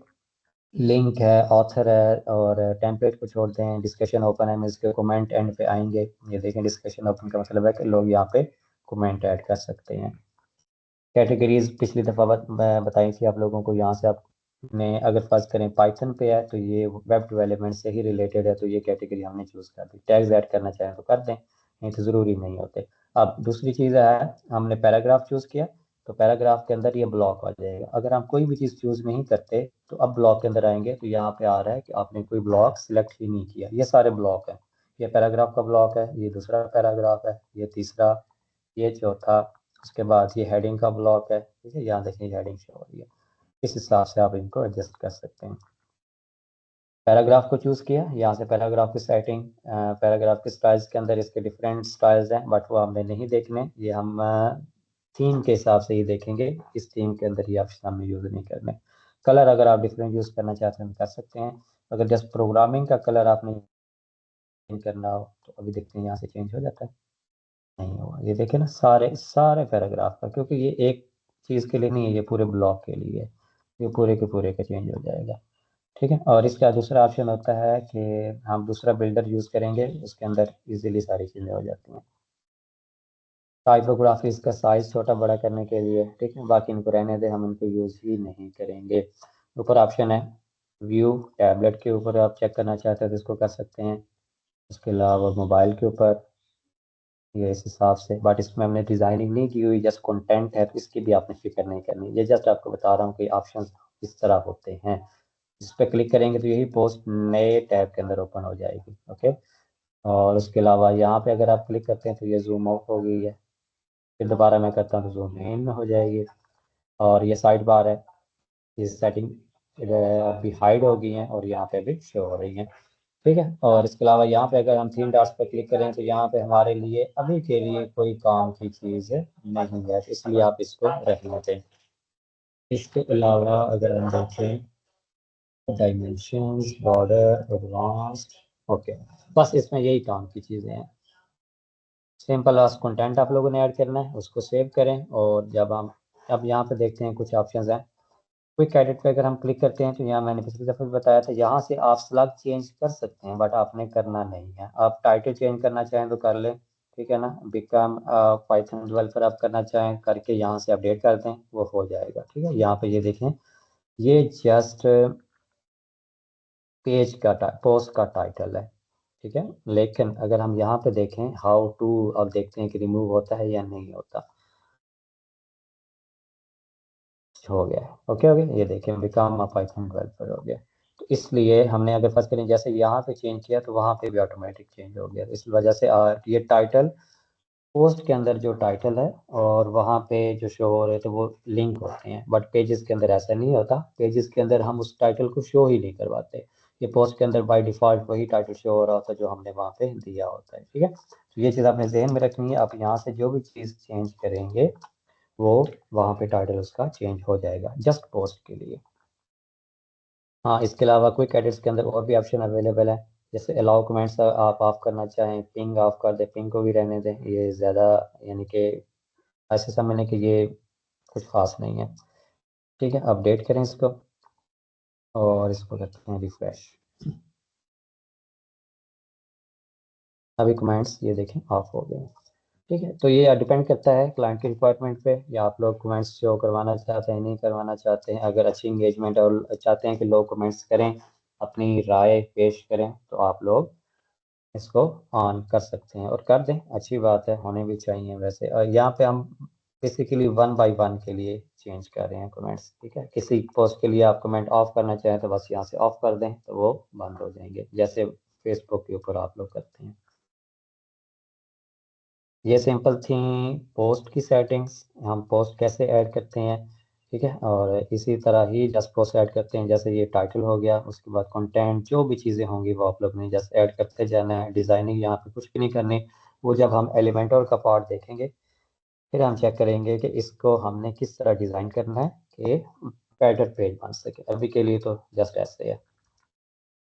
लिंक है, ऑथर है, और टेम्पलेट को छोड़ते हैं। डिस्कशन ओपन है, इसके कमेंट एंड पे आएंगे। ये देखें, डिस्कशन ओपन का मतलब है कि लोग यहाँ पे कमेंट ऐड कर सकते हैं। कैटेगरीज पिछली दफ़ा बताई थी आप लोगों को। यहाँ से आपने अगर फर्ज करें पाइथन पे है तो ये वेब डेवलपमेंट से ही रिलेटेड है, तो ये कैटेगरी हमने चूज़ कर दी। टैग्स ऐड करना चाहें तो कर दें, नहीं तो ज़रूरी नहीं होते। अब दूसरी चीज़ है, हमने पैराग्राफ चूज़ किया तो पैराग्राफ के अंदर ये ब्लॉक आ जाएगा। अगर हम कोई भी चीज़ चूज़ नहीं करते तो अब ब्लॉक के अंदर आएंगे तो यहाँ पे आ रहा है कि आपने कोई ब्लॉक सिलेक्ट ही नहीं किया। ये सारे ब्लॉक हैं, ये पैराग्राफ का ब्लॉक है, ये दूसरा पैराग्राफ है, ये तीसरा, ये चौथा, उसके बाद ये हेडिंग का ब्लॉक है। ठीक है, यहाँ देखिए हेडिंग शो हो रही है। इस हिसाब से आप इनको एडजस्ट कर सकते हैं। पैराग्राफ को चूज़ किया, यहाँ से पैराग्राफ की सेटिंग, पैराग्राफ के स्टाइल्स के अंदर इसके डिफरेंट स्टाइल्स हैं, बट वो हमने नहीं देखने। ये हम थीम के हिसाब से ही देखेंगे। इस थीम के अंदर ये ऑप्शन हमने यूज़ नहीं करने। कलर अगर आप डिफरेंट यूज़ करना चाहते हैं तो कर सकते हैं। अगर जस्ट प्रोग्रामिंग का कलर आपने चेंज करना हो तो अभी देखते हैं यहाँ से चेंज हो जाता है, नहीं हुआ। ये देखें ना, सारे सारे पैराग्राफ का, क्योंकि ये एक चीज़ के लिए नहीं है, ये पूरे ब्लॉक के लिए है। ये पूरे के पूरे का चेंज हो जाएगा। ठीक है, और इसका दूसरा ऑप्शन होता है कि हम दूसरा बिल्डर यूज़ करेंगे, उसके अंदर इजीली सारी चीज़ें हो जाती हैं। टाइपोग्राफी इसका साइज छोटा बड़ा करने के लिए। ठीक है, बाकी इनको रहने दें, हम इनको यूज़ ही नहीं करेंगे। ऊपर ऑप्शन है व्यू टैबलेट के ऊपर आप चेक करना चाहते हैं तो इसको कर सकते हैं। उसके अलावा मोबाइल के ऊपर ये इस हिसाब से, बट इसमें हमने डिज़ाइनिंग नहीं की हुई, जस्ट कंटेंट है तो इसकी भी आपने फिक्र नहीं करनी। ये जस्ट आपको बता रहा हूँ कि ऑप्शंस किस तरह होते हैं। इस पर क्लिक करेंगे तो यही पोस्ट नए टैब के अंदर ओपन हो जाएगी। ओके, और उसके अलावा यहाँ पे अगर आप क्लिक करते हैं तो ये जूम आउट हो गई है। फिर दोबारा मैं करता हूँ तो जूम इन में हो जाएगी। और ये साइड बार है, ये सेटिंग अभी हाइड हो गई हैं और यहाँ पे भी शो हो रही हैं। ठीक है, और इसके अलावा यहाँ पे अगर हम 3 डॉट्स पर क्लिक करें तो यहाँ पे हमारे लिए अभी के लिए कोई काम की चीज़ नहीं है, इसलिए आप इसको रखना चाहिए। इसके अलावा अगर हम देखें डायमेंशंस, बॉर्डर, एडवांस्ड, ओके, बस इसमें यही काम की चीज़ें हैं। सिंपल बस कंटेंट आप लोगों ने ऐड करना है, उसको सेव करें। और जब हम अब यहाँ पे देखते हैं कुछ ऑप्शंस हैं। क्विक एडिट पे अगर हम क्लिक करते हैं तो यहाँ मैंने पिछली दफ़ा भी बताया था, यहाँ से आप स्लग चेंज कर सकते हैं, बट आपने करना नहीं है। आप टाइटल चेंज करना चाहें तो कर लें, ठीक है ना। बिकम पाइथन डेवलपर आप करना चाहें करके यहाँ से अपडेट कर दें, वो हो जाएगा। ठीक है, यहाँ पे ये देखें, ये जस्ट पेज का पोस्ट का टाइटल है। ठीक है, लेकिन अगर हम यहाँ पे देखें हाउ टू, अब देखते हैं कि रिमूव होता है या नहीं होता। हो गया, ओके ओके, ये देखें बिकम अ पाइथन डेवलपर हो गया। तो इसलिए हमने अगर फर्स्ट करें जैसे यहाँ पे चेंज किया तो वहाँ पे भी ऑटोमेटिक चेंज हो गया। इस वजह से ये टाइटल पोस्ट के अंदर जो टाइटल है और वहाँ पे जो शो हो रहे थे वो लिंक होते हैं, बट पेजेस के अंदर ऐसा नहीं होता। पेजेस के अंदर हम उस टाइटल को शो ही नहीं करवाते। ये पोस्ट के अंदर बाय डिफॉल्ट वही टाइटल शो हो रहा होता है जो हमने वहाँ पे दिया होता है। ठीक है, तो ये चीज़ आपने जहन में रखनी है। आप यहाँ से जो भी चीज़ चेंज करेंगे वो वहाँ पे टाइटल उसका चेंज हो जाएगा जस्ट पोस्ट के लिए। हाँ, इसके अलावा क्विक एडिट्स के अंदर और भी ऑप्शन अवेलेबल है। जैसे अलाउ कमेंट्स आप ऑफ करना चाहें, पिंग ऑफ कर दे, पिंग को भी रहने दें, ये ज़्यादा यानी कि ऐसे समझने कि ये कुछ खास नहीं है। ठीक है, अपडेट करें इसको और इसको करते हैं रिफ्रेश। अभी कमेंट्स ये देखें ऑफ हो गए। ठीक है, तो ये डिपेंड करता है क्लाइंट की रिक्वायरमेंट पे, या आप लोग कमेंट्स शो करवाना चाहते हैं नहीं करवाना चाहते हैं। अगर अच्छी इंगेजमेंट और चाहते हैं कि लोग कमेंट्स करें, अपनी राय पेश करें, तो आप लोग इसको ऑन कर सकते हैं और कर दें। अच्छी बात है, होने भी चाहिए वैसे। और यहाँ पे हम बेसिकली 1 बाय 1 के लिए चेंज कर रहे हैं कमेंट्स। ठीक है, किसी पोस्ट के लिए आप कमेंट ऑफ करना चाहें तो बस यहाँ से ऑफ कर दें तो वो बंद हो जाएंगे, जैसे फेसबुक के ऊपर आप लोग करते हैं। ये सिंपल थी पोस्ट की सेटिंग्स, हम पोस्ट कैसे ऐड करते हैं। ठीक है, और इसी तरह ही जस्ट पोस्ट ऐड करते हैं। जैसे ये टाइटल हो गया, उसके बाद कंटेंट जो भी चीज़ें होंगी वो आप लोग ने जस्ट ऐड करते जाना है। डिज़ाइनिंग यहाँ पे कुछ भी नहीं करनी, वो जब हम एलिमेंटर का पार्ट देखेंगे फिर हम चेक करेंगे कि इसको हमने किस तरह डिज़ाइन करना है कि बेटर पेज बन सके। अभी के लिए तो जस्ट ऐसे है।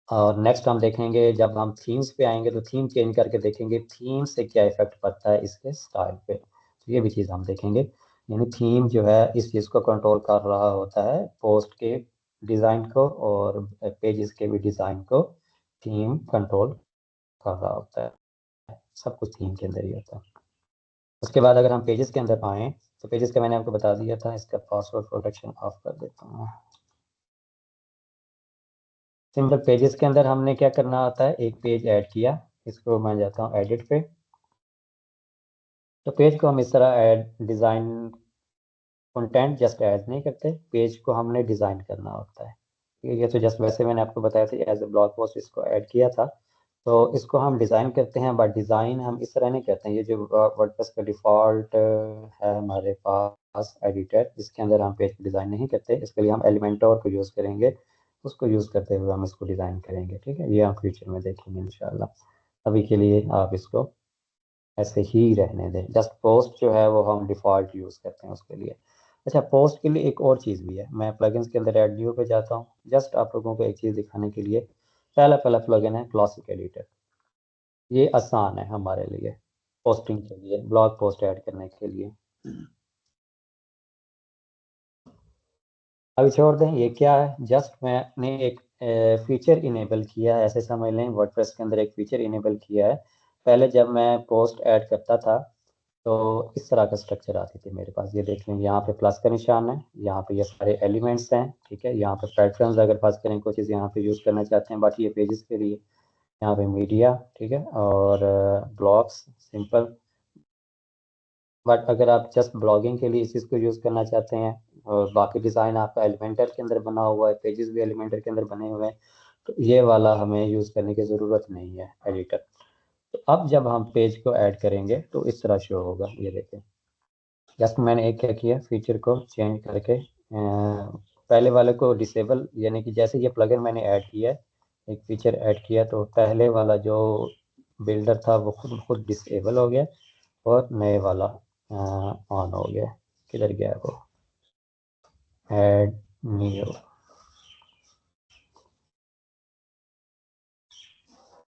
और नेक्स्ट हम देखेंगे जब हम थीम्स पे आएंगे तो थीम चेंज करके देखेंगे थीम से क्या इफेक्ट पड़ता है इसके स्टाइल पे, तो ये भी चीज़ हम देखेंगे। यानी थीम जो है इस चीज़ को कंट्रोल कर रहा होता है, पोस्ट के डिज़ाइन को और पेजेस के भी डिज़ाइन को थीम कंट्रोल कर रहा होता है। सब कुछ थीम के अंदर ही होता है। उसके बाद अगर हम पेजेस के अंदर आएँ तो पेजेस का मैंने आपको बता दिया था, इसका पासवर्ड प्रोटेक्शन ऑफ कर देता हूँ। सिंपल पेजेस के अंदर हमने क्या करना होता है, एक पेज ऐड किया, इसको मैं जाता हूँ एडिट पे। तो पेज को हम इस तरह add design, content just add नहीं करते, पेज को हमने डिज़ाइन करना होता है। ठीक है, ये तो जस्ट वैसे मैंने आपको बताया था एज ए ब्लॉग पोस्ट इसको ऐड किया था। तो इसको हम डिज़ाइन करते हैं, बट डिज़ाइन हम इस तरह नहीं करते हैं। ये जो वर्डप्रेस का डिफ़ॉल्ट है हमारे पास एडिटर, इसके अंदर हम पेज डिज़ाइन नहीं करते। इसके लिए हम एलिमेंटोर को यूज़ करेंगे, उसको यूज़ करते हुए हम इसको डिज़ाइन करेंगे। ठीक है, ये हम फ्यूचर में देखेंगे इंशाल्लाह। अभी के लिए आप इसको ऐसे ही रहने दें। जस्ट पोस्ट जो है वो हम डिफ़ॉल्ट यूज़ करते हैं उसके लिए। अच्छा, पोस्ट के लिए एक और चीज़ भी है। मैं प्लगइन्स के अंदर ऐड न्यू पे जाता हूँ, जस्ट आप लोगों को एक चीज़ दिखाने के लिए। पहला प्लगइन है क्लासिक एडिटर। ये आसान है हमारे लिए पोस्टिंग के लिए, ब्लॉग पोस्ट ऐड करने के लिए। अभी छोड़ दें, ये क्या है, जस्ट मैंने एक फीचर इनेबल किया है, ऐसे समझ लें वर्डप्रेस के अंदर एक फीचर इनेबल किया है। पहले जब मैं पोस्ट ऐड करता था तो इस तरह का स्ट्रक्चर आती थी मेरे पास। ये देख लें, यहाँ पे प्लस का निशान है, यहाँ पे ये सारे एलिमेंट्स हैं, ठीक है। यहाँ पे पैटर्न्स अगर पास करें कोई चीज़ यहाँ पे यूज़ करना चाहते हैं, बट ये पेजेस के लिए। यहाँ पे मीडिया, ठीक है, और ब्लॉग्स सिंपल। बट अगर आप जस्ट ब्लॉगिंग के लिए इस चीज़ को यूज़ करना चाहते हैं और बाकी डिज़ाइन आपका एलिमेंटर के अंदर बना हुआ है, पेजेस भी एलिमेंटर के अंदर बने हुए हैं, तो ये वाला हमें यूज़ करने की ज़रूरत नहीं है एडिटर। तो अब जब हम पेज को ऐड करेंगे तो इस तरह शो होगा। ये देखें, जस्ट मैंने एक क्या किया, फीचर को चेंज करके पहले वाले को डिसेबल, यानी कि जैसे ये प्लगइन मैंने ऐड किया, एक फीचर ऐड किया, तो पहले वाला जो बिल्डर था वो खुद खुद डिसेबल हो गया और नए वाला ऑन हो गया। किधर गया वो, ऐड न्यू,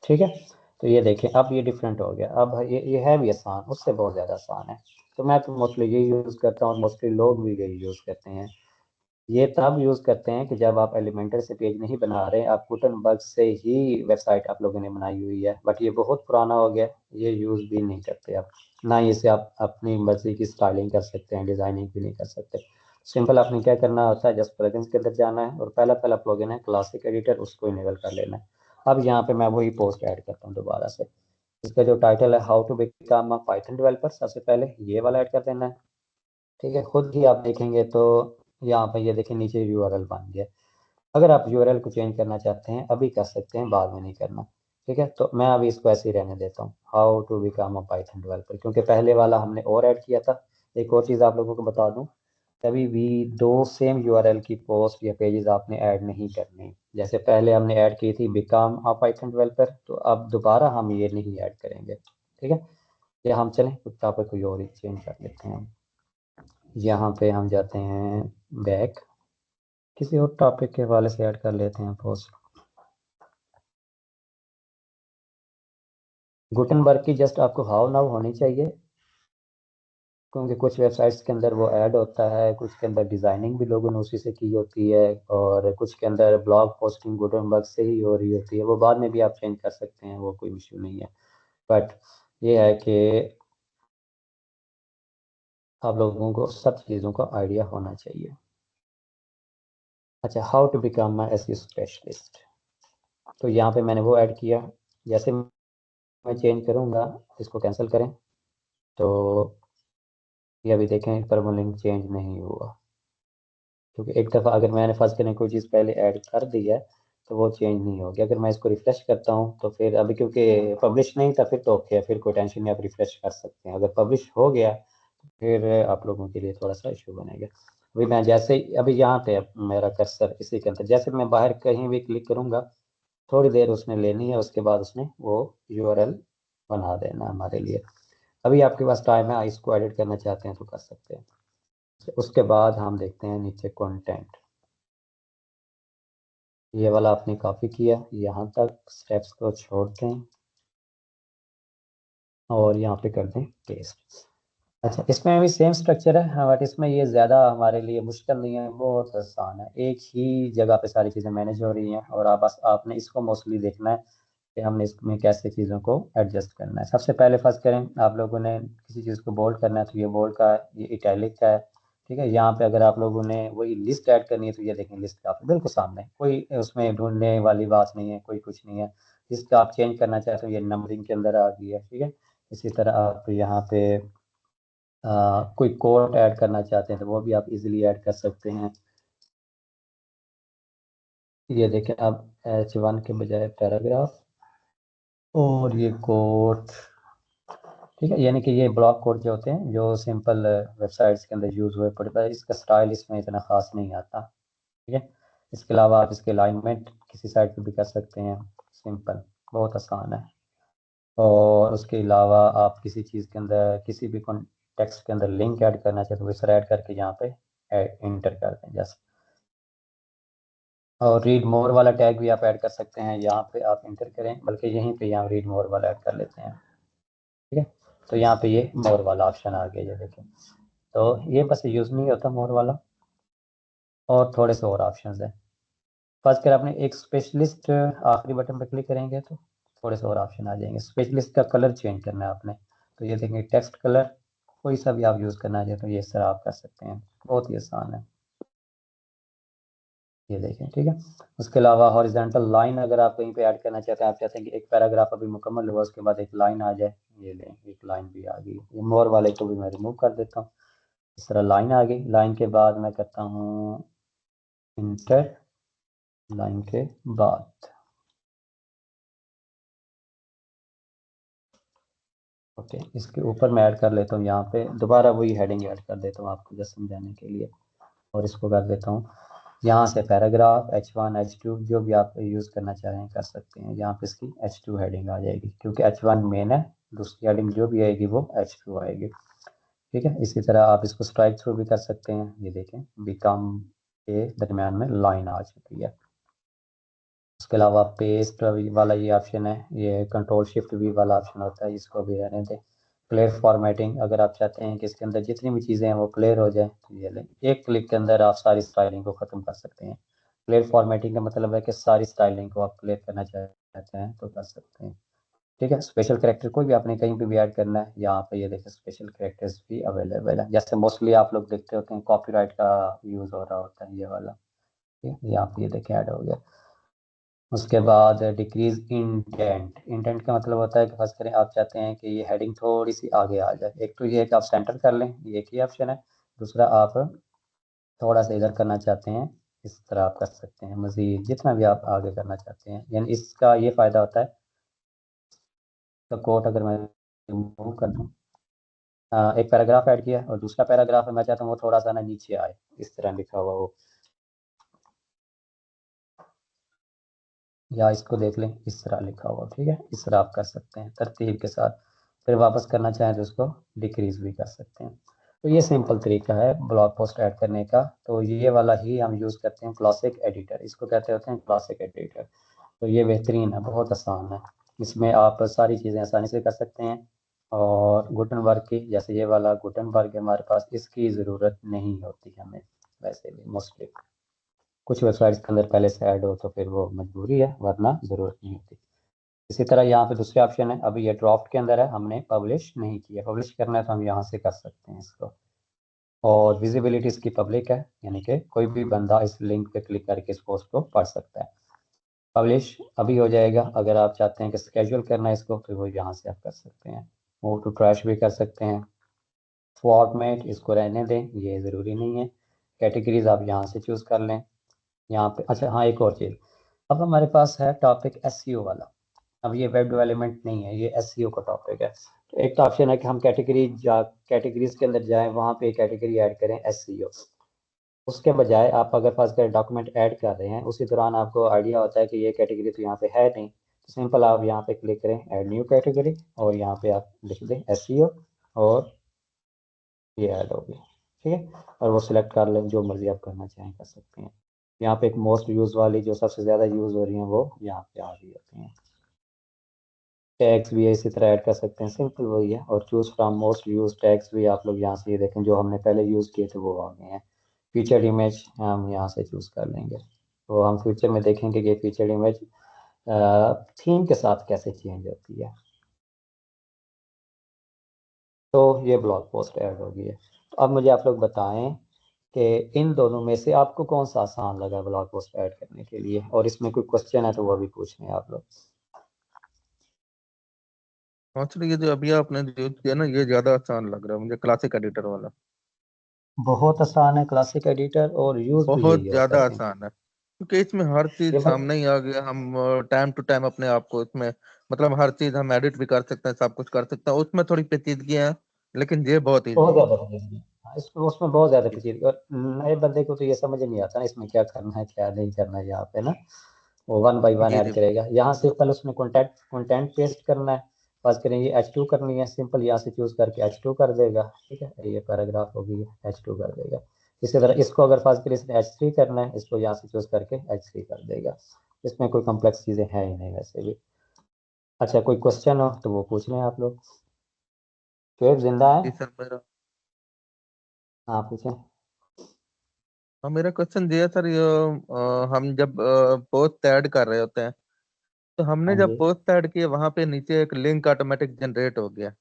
ठीक है। तो ये देखें, अब ये डिफरेंट हो गया। अब ये है भी आसान, उससे बहुत ज़्यादा आसान है। तो मैं तो मोस्टली यही यूज़ करता हूँ, मोस्टली लोग भी यही यूज़ करते हैं। ये तब यूज़ करते हैं कि जब आप एलिमेंटर से पेज नहीं बना रहे, आप गुटनबर्ग से ही वेबसाइट आप लोगों ने बनाई हुई है, बट ये बहुत पुराना हो गया, ये यूज़ भी नहीं करते आप। ना ही इसे आप अपनी मर्ज़ी की स्टाइलिंग कर सकते हैं, डिज़ाइनिंग भी नहीं कर सकते। सिंपल आपने क्या करना होता है, जस्ट प्लगइन्स के अंदर जाना है और पहला पहला प्लगइन है क्लासिक एडिटर, उसको इनेबल कर लेना है। अब यहाँ पे मैं वही पोस्ट ऐड करता हूँ दोबारा से। इसका जो टाइटल है, how to become a Python developer, सबसे पहले ये वाला ऐड कर देना है, ठीक है। खुद ही आप देखेंगे तो यहाँ पे ये देखें नीचे यूआरएल बन गया। अगर आप यूआरएल को चेंज करना चाहते हैं अभी कर सकते हैं, बाद में नहीं करना, ठीक है। तो मैं अभी इसको ऐसे ही रहने देता हूँ, how to become a Python developer, क्योंकि पहले वाला हमने और ऐड किया था। एक और चीज़ आप लोगों को बता दूँ, कभी भी दो सेम यूआरएल की पोस्ट या पेजेस आपने ऐड नहीं करनी। जैसे पहले हमने ऐड की थी बिकम अ पाइथन डेवलपर, तो अब दोबारा हम ये नहीं ऐड करेंगे, ठीक है। या हम चलें कुछ टॉपिक कोई और ही चेंज कर लेते हैं। यहाँ पे हम जाते हैं बैक, किसी और टॉपिक के हवाले से ऐड कर लेते हैं पोस्ट। गुटनबर्ग की जस्ट आपको हाउ नाउ होनी चाहिए, क्योंकि कुछ वेबसाइट्स के अंदर वो ऐड होता है, कुछ के अंदर डिज़ाइनिंग भी लोगों ने उसी से की होती है, और कुछ के अंदर ब्लॉग पोस्टिंग गुटनबर्ग से ही हो रही होती है। वो बाद में भी आप चेंज कर सकते हैं, वो कोई इशू नहीं है। बट ये है कि आप लोगों को सब चीज़ों का आइडिया होना चाहिए। अच्छा, how to become a SEO specialist, तो यहाँ पे मैंने वो ऐड किया। जैसे मैं चेंज करूँगा, इसको कैंसिल करें, तो ये अभी देखें परमालिंक चेंज नहीं हुआ, क्योंकि एक दफ़ा अगर मैंने फर्स्ट करने कोई चीज़ पहले ऐड कर दी है तो वो चेंज नहीं होगी। अगर मैं इसको रिफ़्रेश करता हूँ तो फिर अभी क्योंकि पब्लिश नहीं था, फिर तो ओके है, फिर कोई टेंशन नहीं, आप रिफ़्रेश कर सकते हैं। अगर पब्लिश हो गया फिर आप लोगों के लिए थोड़ा सा इशू बनेगा। अभी मैं जैसे अभी यहाँ पे मेरा कर्सर इसी के अंदर, जैसे मैं बाहर कहीं भी क्लिक करूँगा, थोड़ी देर उसने लेनी है, उसके बाद उसने वो यूआरएल बना देना हमारे लिए। अभी आपके पास टाइम है, इसको एडिट करना चाहते हैं तो कर सकते हैं। उसके बाद हम देखते हैं नीचे कंटेंट, ये वाला आपने कॉपी किया, यहाँ तक स्टेप्स को छोड़ दें और यहाँ पे कर दें पेस्ट। अच्छा, इसमें भी सेम स्ट्रक्चर है, हाँ, बट इसमें ये ज़्यादा हमारे लिए मुश्किल नहीं है, बहुत आसान है। एक ही जगह पे सारी चीज़ें मैनेज हो रही हैं और आप बस आपने इसको मोस्टली देखना है कि हमने इसमें कैसे चीज़ों को एडजस्ट करना है। सबसे पहले फर्स्ट करें, आप लोगों ने किसी चीज़ को बोल्ड करना है तो ये बोल्ड का है, ये इटैलिक का है, ठीक है। यहाँ पे अगर आप लोगों ने वही लिस्ट ऐड करनी है तो ये देखें लिस्ट का बिल्कुल सामने, कोई उसमें ढूंढने वाली बात नहीं है, कोई कुछ नहीं है। लिस्ट आप चेंज करना चाहते हो, ये नंबरिंग के अंदर आ गई है, ठीक है। इसी तरह आप यहाँ पे कोई कोट ऐड करना चाहते हैं तो वो भी आप इजीली ऐड कर सकते हैं। ये देखें, अब H1 के बजाय पैराग्राफ और ये कोट, ठीक है। यानी कि ये ब्लॉक कोड जो होते हैं, जो सिंपल वेबसाइट्स के अंदर यूज़ हुए पड़ता है, इसका स्टाइल इसमें इतना ख़ास नहीं आता, ठीक है। इसके अलावा आप इसके अलाइनमेंट किसी साइट पे भी कर सकते हैं, सिंपल, बहुत आसान है। और उसके अलावा आप किसी चीज़ के अंदर, किसी भी टेक्स्ट के अंदर लिंक ऐड करना चाहते हो, इसे ऐड करके यहाँ पे इंटर कर दें जस्ट। और रीड मोर वाला टैग भी आप ऐड कर सकते हैं, यहाँ पे आप इंटर करें, बल्कि यहीं पे यहाँ रीड मोर वाला ऐड कर लेते हैं, ठीक है। तो यहाँ पे ये मोर वाला ऑप्शन आ गया, ये देखें। तो ये बस यूज़ नहीं होता मोर वाला, और थोड़े से और ऑप्शन हैं। फर्स्ट कर आपने एक स्पेशलिस्ट आखिरी बटन पर क्लिक करेंगे तो थोड़े से और ऑप्शन आ जाएंगे। स्पेशलिस्ट का कलर चेंज करना है आपने, तो ये देखेंगे टेक्स्ट कलर, कोई सा भी आप यूज़ करना चाहें तो ये इस तरह आप कर सकते हैं, बहुत ही आसान है। ये देखें, ठीक है। उसके अलावा हॉरिजॉन्टल लाइन अगर आप कहीं पे ऐड करना चाहते हैं, आप चाहते हैं कि एक पैराग्राफ अभी मुकम्मल हुआ उसके बाद एक लाइन आ जाए, ये लें एक लाइन भी आ गई। ये मोर वाले को भी मैं रिमूव कर देता हूँ। इस तरह लाइन आ गई। लाइन के बाद मैं करता हूँ इंटर, लाइन के बाद ओके, इसके ऊपर मैं ऐड कर लेता हूँ, यहाँ पे दोबारा वही हेडिंग ऐड कर देता हूँ आपको जस्ट समझाने के लिए। और इसको कर देता हूँ यहाँ से पैराग्राफ H1 H2 जो भी आप यूज़ करना चाहें कर सकते हैं। यहाँ पे इसकी H2 हेडिंग आ जाएगी क्योंकि H1 मेन है, दूसरी हेडिंग जो भी आएगी वो H2 आएगी। ठीक है, इसी तरह आप इसको स्ट्राइक थ्रू भी कर सकते हैं। ये देखें बिकम के दरमियान में लाइन आ चुकी है। उसके अलावा पेस्ट वाला ये ऑप्शन है, ये कंट्रोल शिफ्ट वी वाला ऑप्शन होता है, इसको भी रहने दें। क्लियर फॉर्मेटिंग, अगर आप चाहते हैं कि इसके अंदर जितनी भी चीज़ें हैं वो क्लियर हो जाए तो ये लें, एक क्लिक के अंदर आप सारी स्टाइलिंग को ख़त्म कर सकते हैं। क्लियर फॉर्मेटिंग का मतलब है कि सारी स्टाइलिंग को आप क्लियर करना चाहते हैं तो कर सकते हैं। ठीक है, स्पेशल कैरेक्टर कोई भी आपने कहीं पे भी ऐड करना है, यहाँ पे ये देखें स्पेशल कैरेक्टर्स भी अवेलेबल है। जैसे मोस्टली आप लोग देखते होते हैं कॉपीराइट का यूज़ हो रहा होता है ये वाला, ठीक है, यहाँ पे ये देखें ऐड हो गया। उसके बाद डिक्रीज इंटेंट, इंटेंट का मतलब होता है कि फर्स्ट करें आप चाहते हैं कि ये हेडिंग थोड़ी सी आगे आ जाए। एक तो ये है कि आप सेंटर कर लें, ये एक ही ऑप्शन है। दूसरा आप थोड़ा सा इधर करना चाहते हैं, इस तरह आप कर सकते हैं। मज़ीद जितना भी आप आगे करना चाहते हैं, यानी इसका ये फ़ायदा होता है। तो कोट अगर मैं रिमूव कर दूँ, एक पैराग्राफ ऐड किया और दूसरा पैराग्राफ मैं चाहता हूँ वो थोड़ा सा ना नीचे आए, इस तरह लिखा हुआ वो, या इसको देख लें इस तरह लिखा हुआ, ठीक है। इस तरह आप कर सकते हैं तरतीब के साथ। फिर वापस करना चाहें तो उसको डिक्रीज भी कर सकते हैं। तो ये सिंपल तरीका है ब्लॉग पोस्ट ऐड करने का। तो ये वाला ही हम यूज़ करते हैं, क्लासिक एडिटर इसको कहते होते हैं, क्लासिक एडिटर। तो ये बेहतरीन है, बहुत आसान है, इसमें आप सारी चीज़ें आसानी से कर सकते हैं। और गुटनबर्ग की, जैसे ये वाला गुटनबर्ग है हमारे पास, इसकी ज़रूरत नहीं होती हमें वैसे भी मोस्टली। कुछ वेबसाइट्स के अंदर पहले से ऐड हो तो फिर वो मजबूरी है, वरना ज़रूरत नहीं होती। इसी तरह यहाँ पे दूसरे ऑप्शन है, अभी ये ड्राफ्ट के अंदर है, हमने पब्लिश नहीं किया। पब्लिश करना है तो हम यहाँ से कर सकते हैं इसको। और विजिबिलिटी इसकी पब्लिक है, यानी कि कोई भी बंदा इस लिंक पे क्लिक करके इस पोस्ट को पढ़ सकता है। पब्लिश अभी हो जाएगा। अगर आप चाहते हैं कि स्केड्यूल करना है इसको तो वो यहाँ से आप कर सकते हैं। मूव टू ट्रैश भी कर सकते हैं। फॉर्मेट इसको रहने दें, ये ज़रूरी नहीं है। कैटेगरीज आप यहाँ से चूज़ कर लें। यहाँ पे अच्छा हाँ, एक और चीज़, अब हमारे पास है टॉपिक एसईओ वाला। अब ये वेब डेवलपमेंट नहीं है, ये एसईओ का टॉपिक है। तो एक तो ऑप्शन है कि हम कैटेगरीज के अंदर जाएं, वहाँ पे कैटेगरी ऐड करें एसईओ। उसके बजाय आप अगर फर्स्ट कर डॉक्यूमेंट ऐड कर रहे हैं, उसी दौरान आपको आइडिया होता है कि ये कैटेगरी तो यहाँ पे है नहीं, तो सिंपल आप यहाँ पे क्लिक करें ऐड न्यू कैटेगरी और यहाँ पे आप लिख दें एसईओ और ये ऐड होगी। ठीक है, और वो सिलेक्ट कर लें, जो मर्जी आप करना चाहें कर सकते हैं। यहाँ पे एक मोस्ट यूज़ वाली जो सबसे ज़्यादा यूज़ हो रही हैं वो यहाँ पे आ रही होती हैं। टैग्स भी इसी तरह ऐड कर सकते हैं, सिंपल वही है। और choose from most use tags भी आप लोग यहाँ से ये देखें, जो हमने पहले यूज़ किए थे वो आ गए हैं। फीचर्ड इमेज हम यहाँ से चूज़ कर लेंगे, तो हम फ्यूचर में देखेंगे कि फीचर्ड इमेज थीम के साथ कैसे चेंज होती है। तो ये ब्लॉग पोस्ट ऐड हो गई है। तो अब मुझे आप लोग बताएं कि इन दोनों में से आपको कौन सा आसान लगा ब्लॉग पोस्ट ऐड करने के लिए, और इसमें कोई क्वेश्चन है तो वो भी पूछ लें आप लोग। एक्चुअली ये जो अभी आपने जो किया ना, ये ज्यादा आसान लग रहा है मुझे, क्लासिक एडिटर वाला। बहुत आसान है क्लासिक एडिटर, और यूज़ भी बहुत यही होता है ज्यादा सिंपल। आसान है, क्योंकि इसमें हर चीज ये बस सामने ही आ गया। हम टाइम टू टाइम अपने आप को इसमें, मतलब हर चीज हम एडिट भी कर सकते हैं, सब कुछ कर सकते हैं। उसमें थोड़ी पेचीदगियां हैं, लेकिन ये बहुत बहुत इजी है। ज़्यादा पेचीदगी है। हाँ, इसमें उसमें बहुत ज़्यादा पेचीदगी, और नए बंदे को तो ये समझ नहीं आता ना इसमें क्या करना है क्या नहीं करना है। यहाँ पे ना वो वन बाई वन जी ऐड जी। करेगा। यहाँ से कल उसने कंटेंट कंटेंट पेस्ट करना है, बस करें ये H2 करनी है, सिंपल यहाँ से चूज करके H2 कर देगा। ठीक है, ये पैराग्राफ होगी, H2 कर देगा। इसी तरह इसको अगर फर्स्ट करें इसने H3 करना है, इसको यहाँ से चूज करके H3 कर देगा। इसमें कोई कॉम्प्लेक्स चीज़ें हैं ही नहीं वैसे भी। अच्छा, कोई क्वेश्चन हो तो वो पूछ लें आप लोग। शुएब जिंदा है? जी सर, मेरा, हाँ पूछें। हाँ मेरा क्वेश्चन ये है सर, ये हम जब पोस्ट ऐड कर रहे होते हैं, तो हमने हाँ जब जी। पोस्ट ऐड किए वहां पे नीचे एक लिंक ऑटोमेटिक जनरेट हो गया।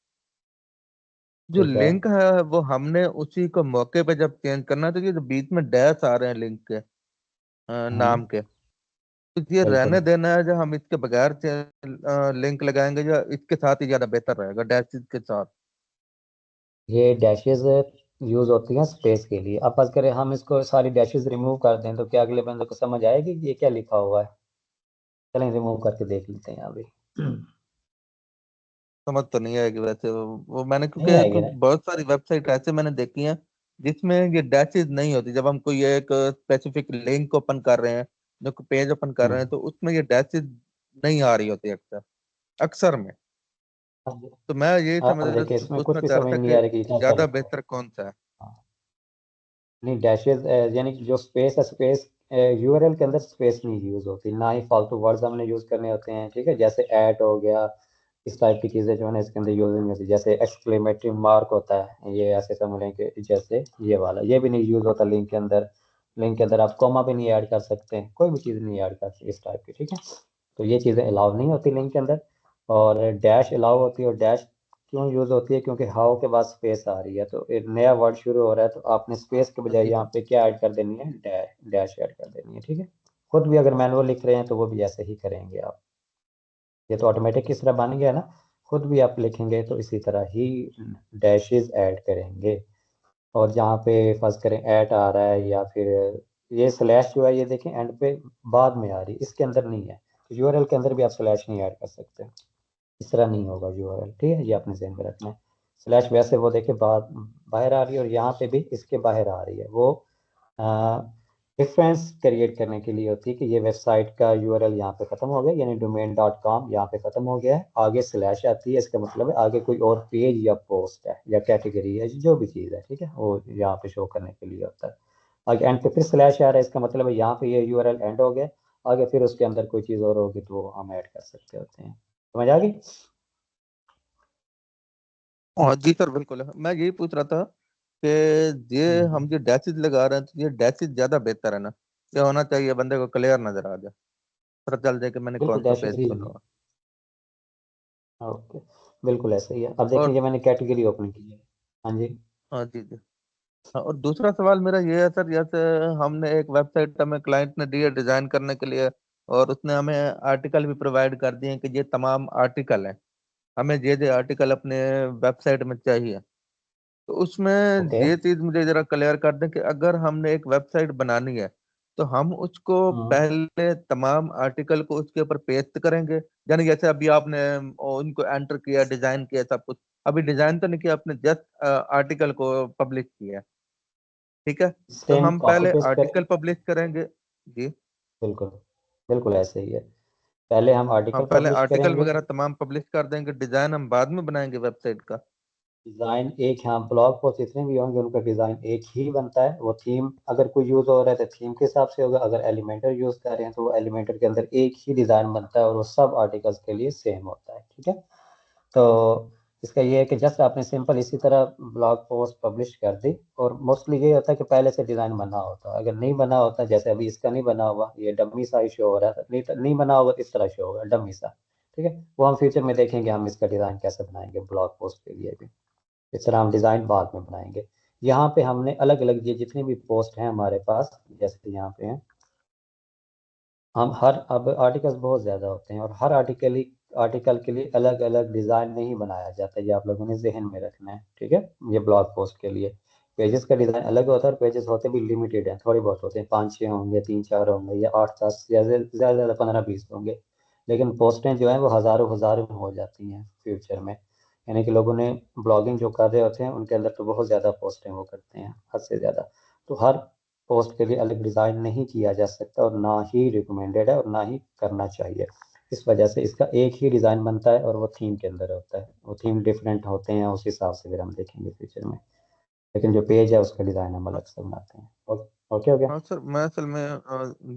जो ठीक है। लिंक है वो हमने उसी को मौके पे जब चेंज करना तो ये जो बीच में डैश आ रहे हैं लिंक के हम्म। नाम के, तो ये रहने बिल्कुल। देना है जो हम इसके बगैर लिंक लगाएंगे, या इसके साथ ही ज्यादा बेहतर रहेगा डैश के साथ? ये डैशेज यूज होती हैं स्पेस के लिए। अब फर्ज करें हम इसको सारी डैशेज रिमूव कर दें, तो क्या अगले बंदे को समझ आएगी कि ये क्या लिखा हुआ है? चलें रिमूव करके देख लेते हैं अभी। समझ तो नहीं आएगी वैसे वो मैंने, क्योंकि नहीं एक आएगी ना। बहुत सारी वेबसाइट ऐसे मैंने देखी हैं जिसमें ये डैशेज नहीं होती। जब हम कोई एक स्पेसिफिक लिंक ओपन कर रहे हैं, जो पेज ओपन कर रहे हैं, हम्म। तो उसमें ये डैशेज नहीं आ रही होती अक्सर, अक्सर में। अब तो मैं यही आप समझ रहा देखिए इसमें कुछ पूछना भी चाह समझ रहा था नहीं कि आ रही कि क्या ज्यादा करें। बेहतर कौन सा है। हाँ। नहीं डैशेज यानी कि जो स्पेस है, स्पेस यूआरएल के अंदर स्पेस नहीं यूज होती, ना ही फालतू वर्ड्स हमने यूज करने होते हैं। ठीक है, जैसे ऐट हो गया, इस टाइप की चीजें जो है ना इसके अंदर यूज नहीं होती। जैसे एक्सक्लेमेटरी मार्क होता है, ये ऐसे समझ लें कि जैसे ये वाला, ये भी नहीं यूज होता लिंक के अंदर। लिंक के अंदर आप कॉमा भी नहीं ऐड कर सकते हैं, कोई भी चीज़ नहीं ऐड कर सकते इस टाइप की। ठीक है, तो ये चीज़ें अलाउ नहीं होती लिंक के अंदर। और डैश अलाउ होती है। और डैश क्यों यूज होती है? क्योंकि हाउ के बाद स्पेस आ रही है, तो एक नया वर्ड शुरू हो रहा है, तो आपने स्पेस के बजाय जी यहाँ जी। पे क्या ऐड कर देनी है? डैश ऐड कर देनी है। ठीक है, खुद भी अगर मैनुअल लिख रहे हैं तो वो भी ऐसे ही करेंगे आप। ये तो ऑटोमेटिक इस तरह बन गया ना। खुद भी आप लिखेंगे तो इसी तरह ही डैशेस ऐड करेंगे। और जहाँ पे फर्ज करें ऐट आ रहा है या फिर ये स्लैश जो है, ये देखें एंड पे बाद में आ रही है, इसके अंदर नहीं है। तो यूआरएल के अंदर भी आप स्लैश नहीं ऐड कर सकते। इस तरह नहीं होगा यूआरएल। ठीक है, ये अपने ज़हन में रखना है। स्लैश वैसे वो देखे बाद बाहर आ रही है, और यहाँ पे भी इसके बाहर आ रही है। वो डिफरेंस क्रिएट करने के लिए होती है कि ये वेबसाइट का यूआरएल यहाँ पे खत्म हो गया, यानी domain.com यहाँ पे खत्म हो गया है, आगे स्लैश आती है, इसका मतलब है आगे कोई और पेज या पोस्ट है या कैटेगरी है, जो भी चीज़ है। ठीक है, वो यहाँ पे शो करने के लिए होता है। आगे एंड पे फिर स्लैश आ रहा है, इसका मतलब है यहाँ पे ये यूआरएल एंड हो गया। आगे फिर उसके अंदर कोई चीज़ और होगी तो वो हम ऐड कर सकते होते हैं। समझ आ गई? हाँ जी सर, बिल्कुल है। मैं यही पूछ रहा था कि ये हम जो डैशेज लगा रहे हैं तो ये डैशेज ज्यादा बेहतर है ना? क्या होना चाहिए बंदे को क्लियर नजर आ जाए, पता चल जाए कि मैंने बिल्कुल कौन सा डैशेज पेज ही खोला है। हुआ। ओके, बिल्कुल ऐसा ही है। अब देखें और ये मैंने कैटेगरी ओपन की है। हाँ जी। हाँ जी जी। हाँ, और दूसरा सवाल मेरा ये है सर, जैसे हमने एक वेबसाइट हमें क्लाइंट ने दी है डिजाइन करने के लिए, और उसने हमें आर्टिकल भी प्रोवाइड कर दिए हैं कि ये तमाम आर्टिकल हैं, हमें ये आर्टिकल अपने वेबसाइट में चाहिए। तो उसमें ओके। ये चीज मुझे जरा क्लियर कर दें कि अगर हमने एक वेबसाइट बनानी है तो हम उसको हम्म। पहले तमाम आर्टिकल को उसके ऊपर पेस्ट करेंगे, यानी जैसे अभी आपने उनको एंटर किया, डिजाइन किया, सब कुछ अभी डिजाइन तो नहीं किया, आपने जस्ट आर्टिकल को पब्लिश किया, ठीक है? तो सेम हम कॉपी पहले पेस्ट कर। आर्टिकल पब्लिश करेंगे। जी। बिल्कुल, बिल्कुल ऐसे ही है। पहले हम हाँ, आर्टिकल पहले पब्लिश आर्टिकल करेंगे। वगैरह तमाम पब्लिश कर देंगे, डिजाइन हम बाद में बनाएंगे वेबसाइट का। डिज़ाइन एक, यहाँ ब्लॉग पोस्ट जितने भी होंगे उनका डिज़ाइन एक ही बनता है। वो थीम अगर कोई यूज़ हो रहा है तो थीम के हिसाब से होगा। अगर एलिमेंटर यूज़ कर रहे हैं तो वो एलिमेंटर के अंदर एक ही डिज़ाइन बनता है, और वो सब आर्टिकल्स के लिए सेम होता है। ठीक है, तो इसका ये है कि जस्ट आपने सिंपल इसी तरह ब्लॉग पोस्ट पब्लिश कर दी। और मोस्टली ये होता है कि पहले से डिज़ाइन बना होता है। अगर नहीं बना होता, जैसे अभी इसका नहीं बना हुआ, ये डमी सा ही शो हो रहा है, नहीं बना होगा इस तरह शो होगा डमी सा। ठीक है, वो हम फ्यूचर में देखेंगे हम इसका डिज़ाइन कैसे बनाएंगे ब्लॉग पोस्ट के लिए भी। इस तरह हम डिज़ाइन बाद में बनाएंगे। यहाँ पे हमने अलग अलग ये जितनी भी पोस्ट हैं हमारे पास, जैसे यहाँ पे हैं, हम हर अब आर्टिकल्स बहुत ज़्यादा होते हैं, और हर आर्टिकल के लिए अलग अलग डिज़ाइन नहीं बनाया जाता। ये आप लोगों ने जहन में रखना है। ठीक है, ये ब्लॉग पोस्ट के लिए पेजेस का डिज़ाइन अलग होता है, और पेजेस होते भी लिमिटेड हैं, थोड़े बहुत होते हैं, 5-6 होंगे, 3-4 होंगे, या 8-10, ज़्यादा ज़्यादा ज़्यादा 15-20 होंगे। लेकिन पोस्टें जो हैं वो हज़ारों हज़ारों में हो जाती हैं फ्यूचर में। यानी कि लोगों ने ब्लॉगिंग जो कर रहे होते हैं उनके अंदर तो बहुत ज़्यादा पोस्टें वो करते हैं, हद से ज़्यादा। तो हर पोस्ट के लिए अलग डिज़ाइन नहीं किया जा सकता, और ना ही रिकमेंडेड है, और ना ही करना चाहिए। इस वजह से इसका एक ही डिज़ाइन बनता है, और वो थीम के अंदर होता है। वो थीम डिफरेंट होते हैं, उस हिसाब से फिर हम देखेंगे फ्यूचर में। लेकिन जो पेज है उसका डिज़ाइन हम अलग से बनाते हैं। ओके हो गया? हाँ सर, मैं असल में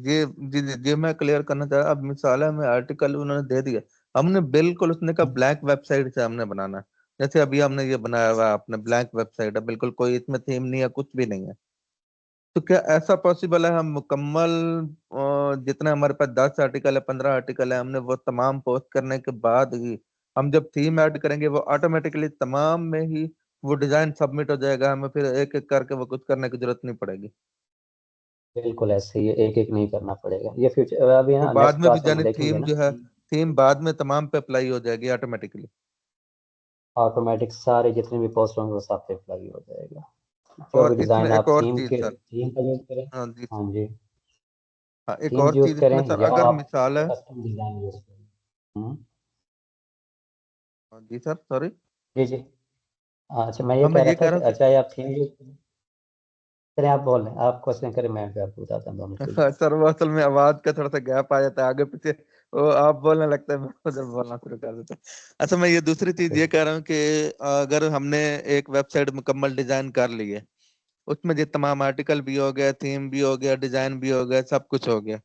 ये जी जी ये मैं क्लियर करना चाह रहा। अब मिसाल है, हमें आर्टिकल उन्होंने दे दिया, हमने बिल्कुल उसने कहा ब्लैंक वेबसाइट से हमने बनाना है, जैसे अभी हमने ये बनाया हुआ है, आपने ब्लैंक वेबसाइट है, बिल्कुल कोई इसमें थीम नहीं है, कुछ भी नहीं है। तो क्या ऐसा पॉसिबल है हम मुकम्मल जितने हमारे पास 10 आर्टिकल है, 15 आर्टिकल है, हमने वो तमाम पोस्ट करने के बाद ही हम जब थीम ऐड करेंगे वो ऑटोमेटिकली तमाम में ही वो डिजाइन सबमिट हो जाएगा, हमें फिर एक एक करके वो कुछ करने की जरूरत नहीं पड़ेगी। बिल्कुल ऐसे ही एक एक नहीं करना पड़ेगा, ये फ्यूचर अभी फिर ना बाद नेक्स्ट में भी क्लास में हम जाने देखेंगे थीम ना जो है, कि थीम बाद में तमाम पे अप्लाई हो जाएगी ऑटोमेटिकली। ऑटोमेटिक सारे जितने भी पोस्ट होंगे वो सब पे अप्लाई हो जाएगा। जो भी और इसमें डिजाइन एक आप और थीम चीज के सर। थीम का यूज करें। हाँ जी। हाँ जी। हाँ, एक थीम और यूज चीज करें इसमें सर, या अगर आप मिसाल है। कस्टम डिजाइन यूज करें। हाँ जी सर, सॉरी। जी जी। अच्छा मैं ये हाँ, मैं कह रहा ये था कह रहा कि हूँ अच्छा आप थीम यूज करें, आप बोल रहे हैं, आप क्वेश्चन करें, मैं फिर आपको बताता हूँ 2 मिनट के लिए। सर वो असल में आवाज का थोड़ा सा गैप आ जाता है आगे पीछे, वो आप बोलने लगता है, मैं उधर बोलना शुरू कर देता हूँ। अच्छा, मैं ये दूसरी चीज ये कह रहा हूँ कि अगर हमने एक वेबसाइट मुकम्मल डिजाइन कर ली है, उसमें ये तमाम आर्टिकल भी हो गया, थीम भी हो गया, डिजाइन भी हो गया, सब कुछ हो गया,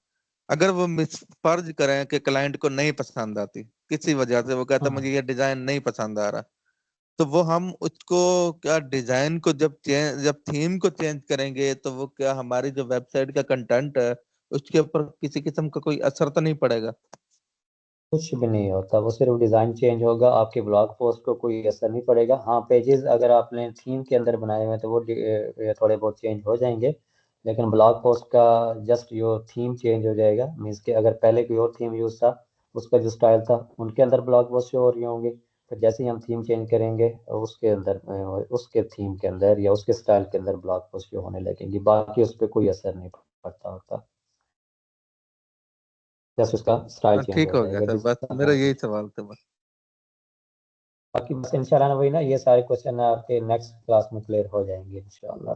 अगर वो मिस फर्ज करें कि क्लाइंट को नहीं पसंद आती, किसी वजह से वो कहता है हाँ मुझे ये डिजाइन नहीं पसंद आ रहा, तो वो हम उसको क्या डिजाइन को जब थीम को चेंज करेंगे, तो वो क्या हमारी जो वेबसाइट का कंटेंट है उसके ऊपर किसी किस्म का कोई असर तो नहीं पड़ेगा? कुछ भी नहीं होता, वो सिर्फ डिज़ाइन चेंज होगा, आपके ब्लॉग पोस्ट को कोई असर नहीं पड़ेगा। हाँ पेजेस अगर आपने थीम के अंदर बनाए हुए हैं तो वो थोड़े बहुत चेंज हो जाएंगे, लेकिन ब्लॉग पोस्ट का जस्ट यो थीम चेंज हो जाएगा। मीन्स कि अगर पहले कोई और थीम यूज था, उसका जो स्टाइल था उनके अंदर ब्लॉग पोस्ट शो हो रही होंगे, तो जैसे ही हम थीम चेंज करेंगे उसके अंदर उसके थीम के अंदर या उसके स्टाइल के अंदर ब्लॉग पोस्ट शो होने लगेंगी, बाकी उस पर कोई असर नहीं पड़ता होता, जस्ट उसका स्टाइल हाँ, चेंज ठीक हो हो गया जाएगा सर, जिस बस हिसाब से मेरा आप यही चाहें। सवाल था बस। बाकी बस इंशाल्लाह ना वही ना, ये सारे क्वेश्चन आपके नेक्स्ट क्लास में क्लियर हो जाएंगे इंशाल्लाह।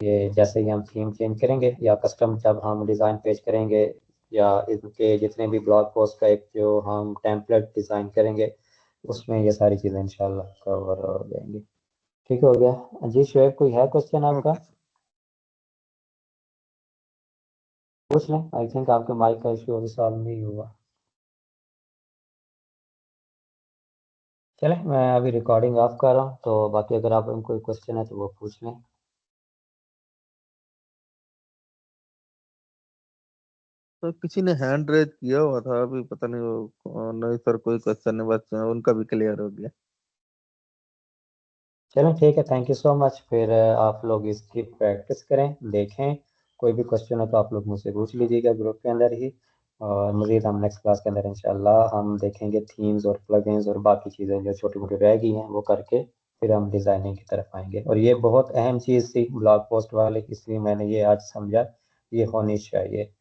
ये जैसे ही हम थीम चेंज करेंगे या कस्टम जब हम डिज़ाइन पेज करेंगे या इनके जितने भी ब्लॉग पोस्ट का एक जो हम टेम्पलेट डिज़ाइन करेंगे, उसमें ये सारी चीज़ें इंशाल्लाह कवर हो जाएंगी। ठीक हो गया जी। शुएब कोई है क्वेश्चन आपका? ओके। पूछ लें, आई थिंक आपके माइक का इशू अभी सॉल्व नहीं हुआ। चलें मैं अभी रिकॉर्डिंग ऑफ कर रहा हूँ, तो बाकी अगर आप कोई क्वेश्चन है तो वो पूछ लें। तो किसी ने हैंड रेज किया हुआ था अभी, पता नहीं वो नहीं सर, कोई क्वेश्चन नहीं, बस उनका भी क्लियर हो गया। चलो ठीक है, थैंक यू सो मच। फिर आप लोग इसकी प्रैक्टिस करें, देखें, कोई भी क्वेश्चन हो तो आप लोग मुझसे पूछ लीजिएगा ग्रुप के अंदर ही। और मज़ीद हम नेक्स्ट क्लास के अंदर इंशाल्लाह हम देखेंगे थीम्स और प्लगइन्स और बाकी चीज़ें जो छोटी मोटी रह गई हैं वो करके फिर हम डिज़ाइनिंग की तरफ आएंगे। और ये बहुत अहम चीज़ थी ब्लॉग पोस्ट वाले, इसलिए मैंने ये आज समझा ये होनी चाहिए।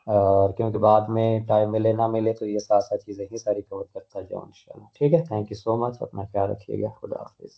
और क्योंकि बाद में टाइम मिले ना मिले तो ये साथ साथ चीज़ें ही सारी कवर करता जाऊँ इंशाल्लाह। ठीक है, थैंक यू सो मच, अपना ख्याल रखिएगा, खुदा हाफिज़।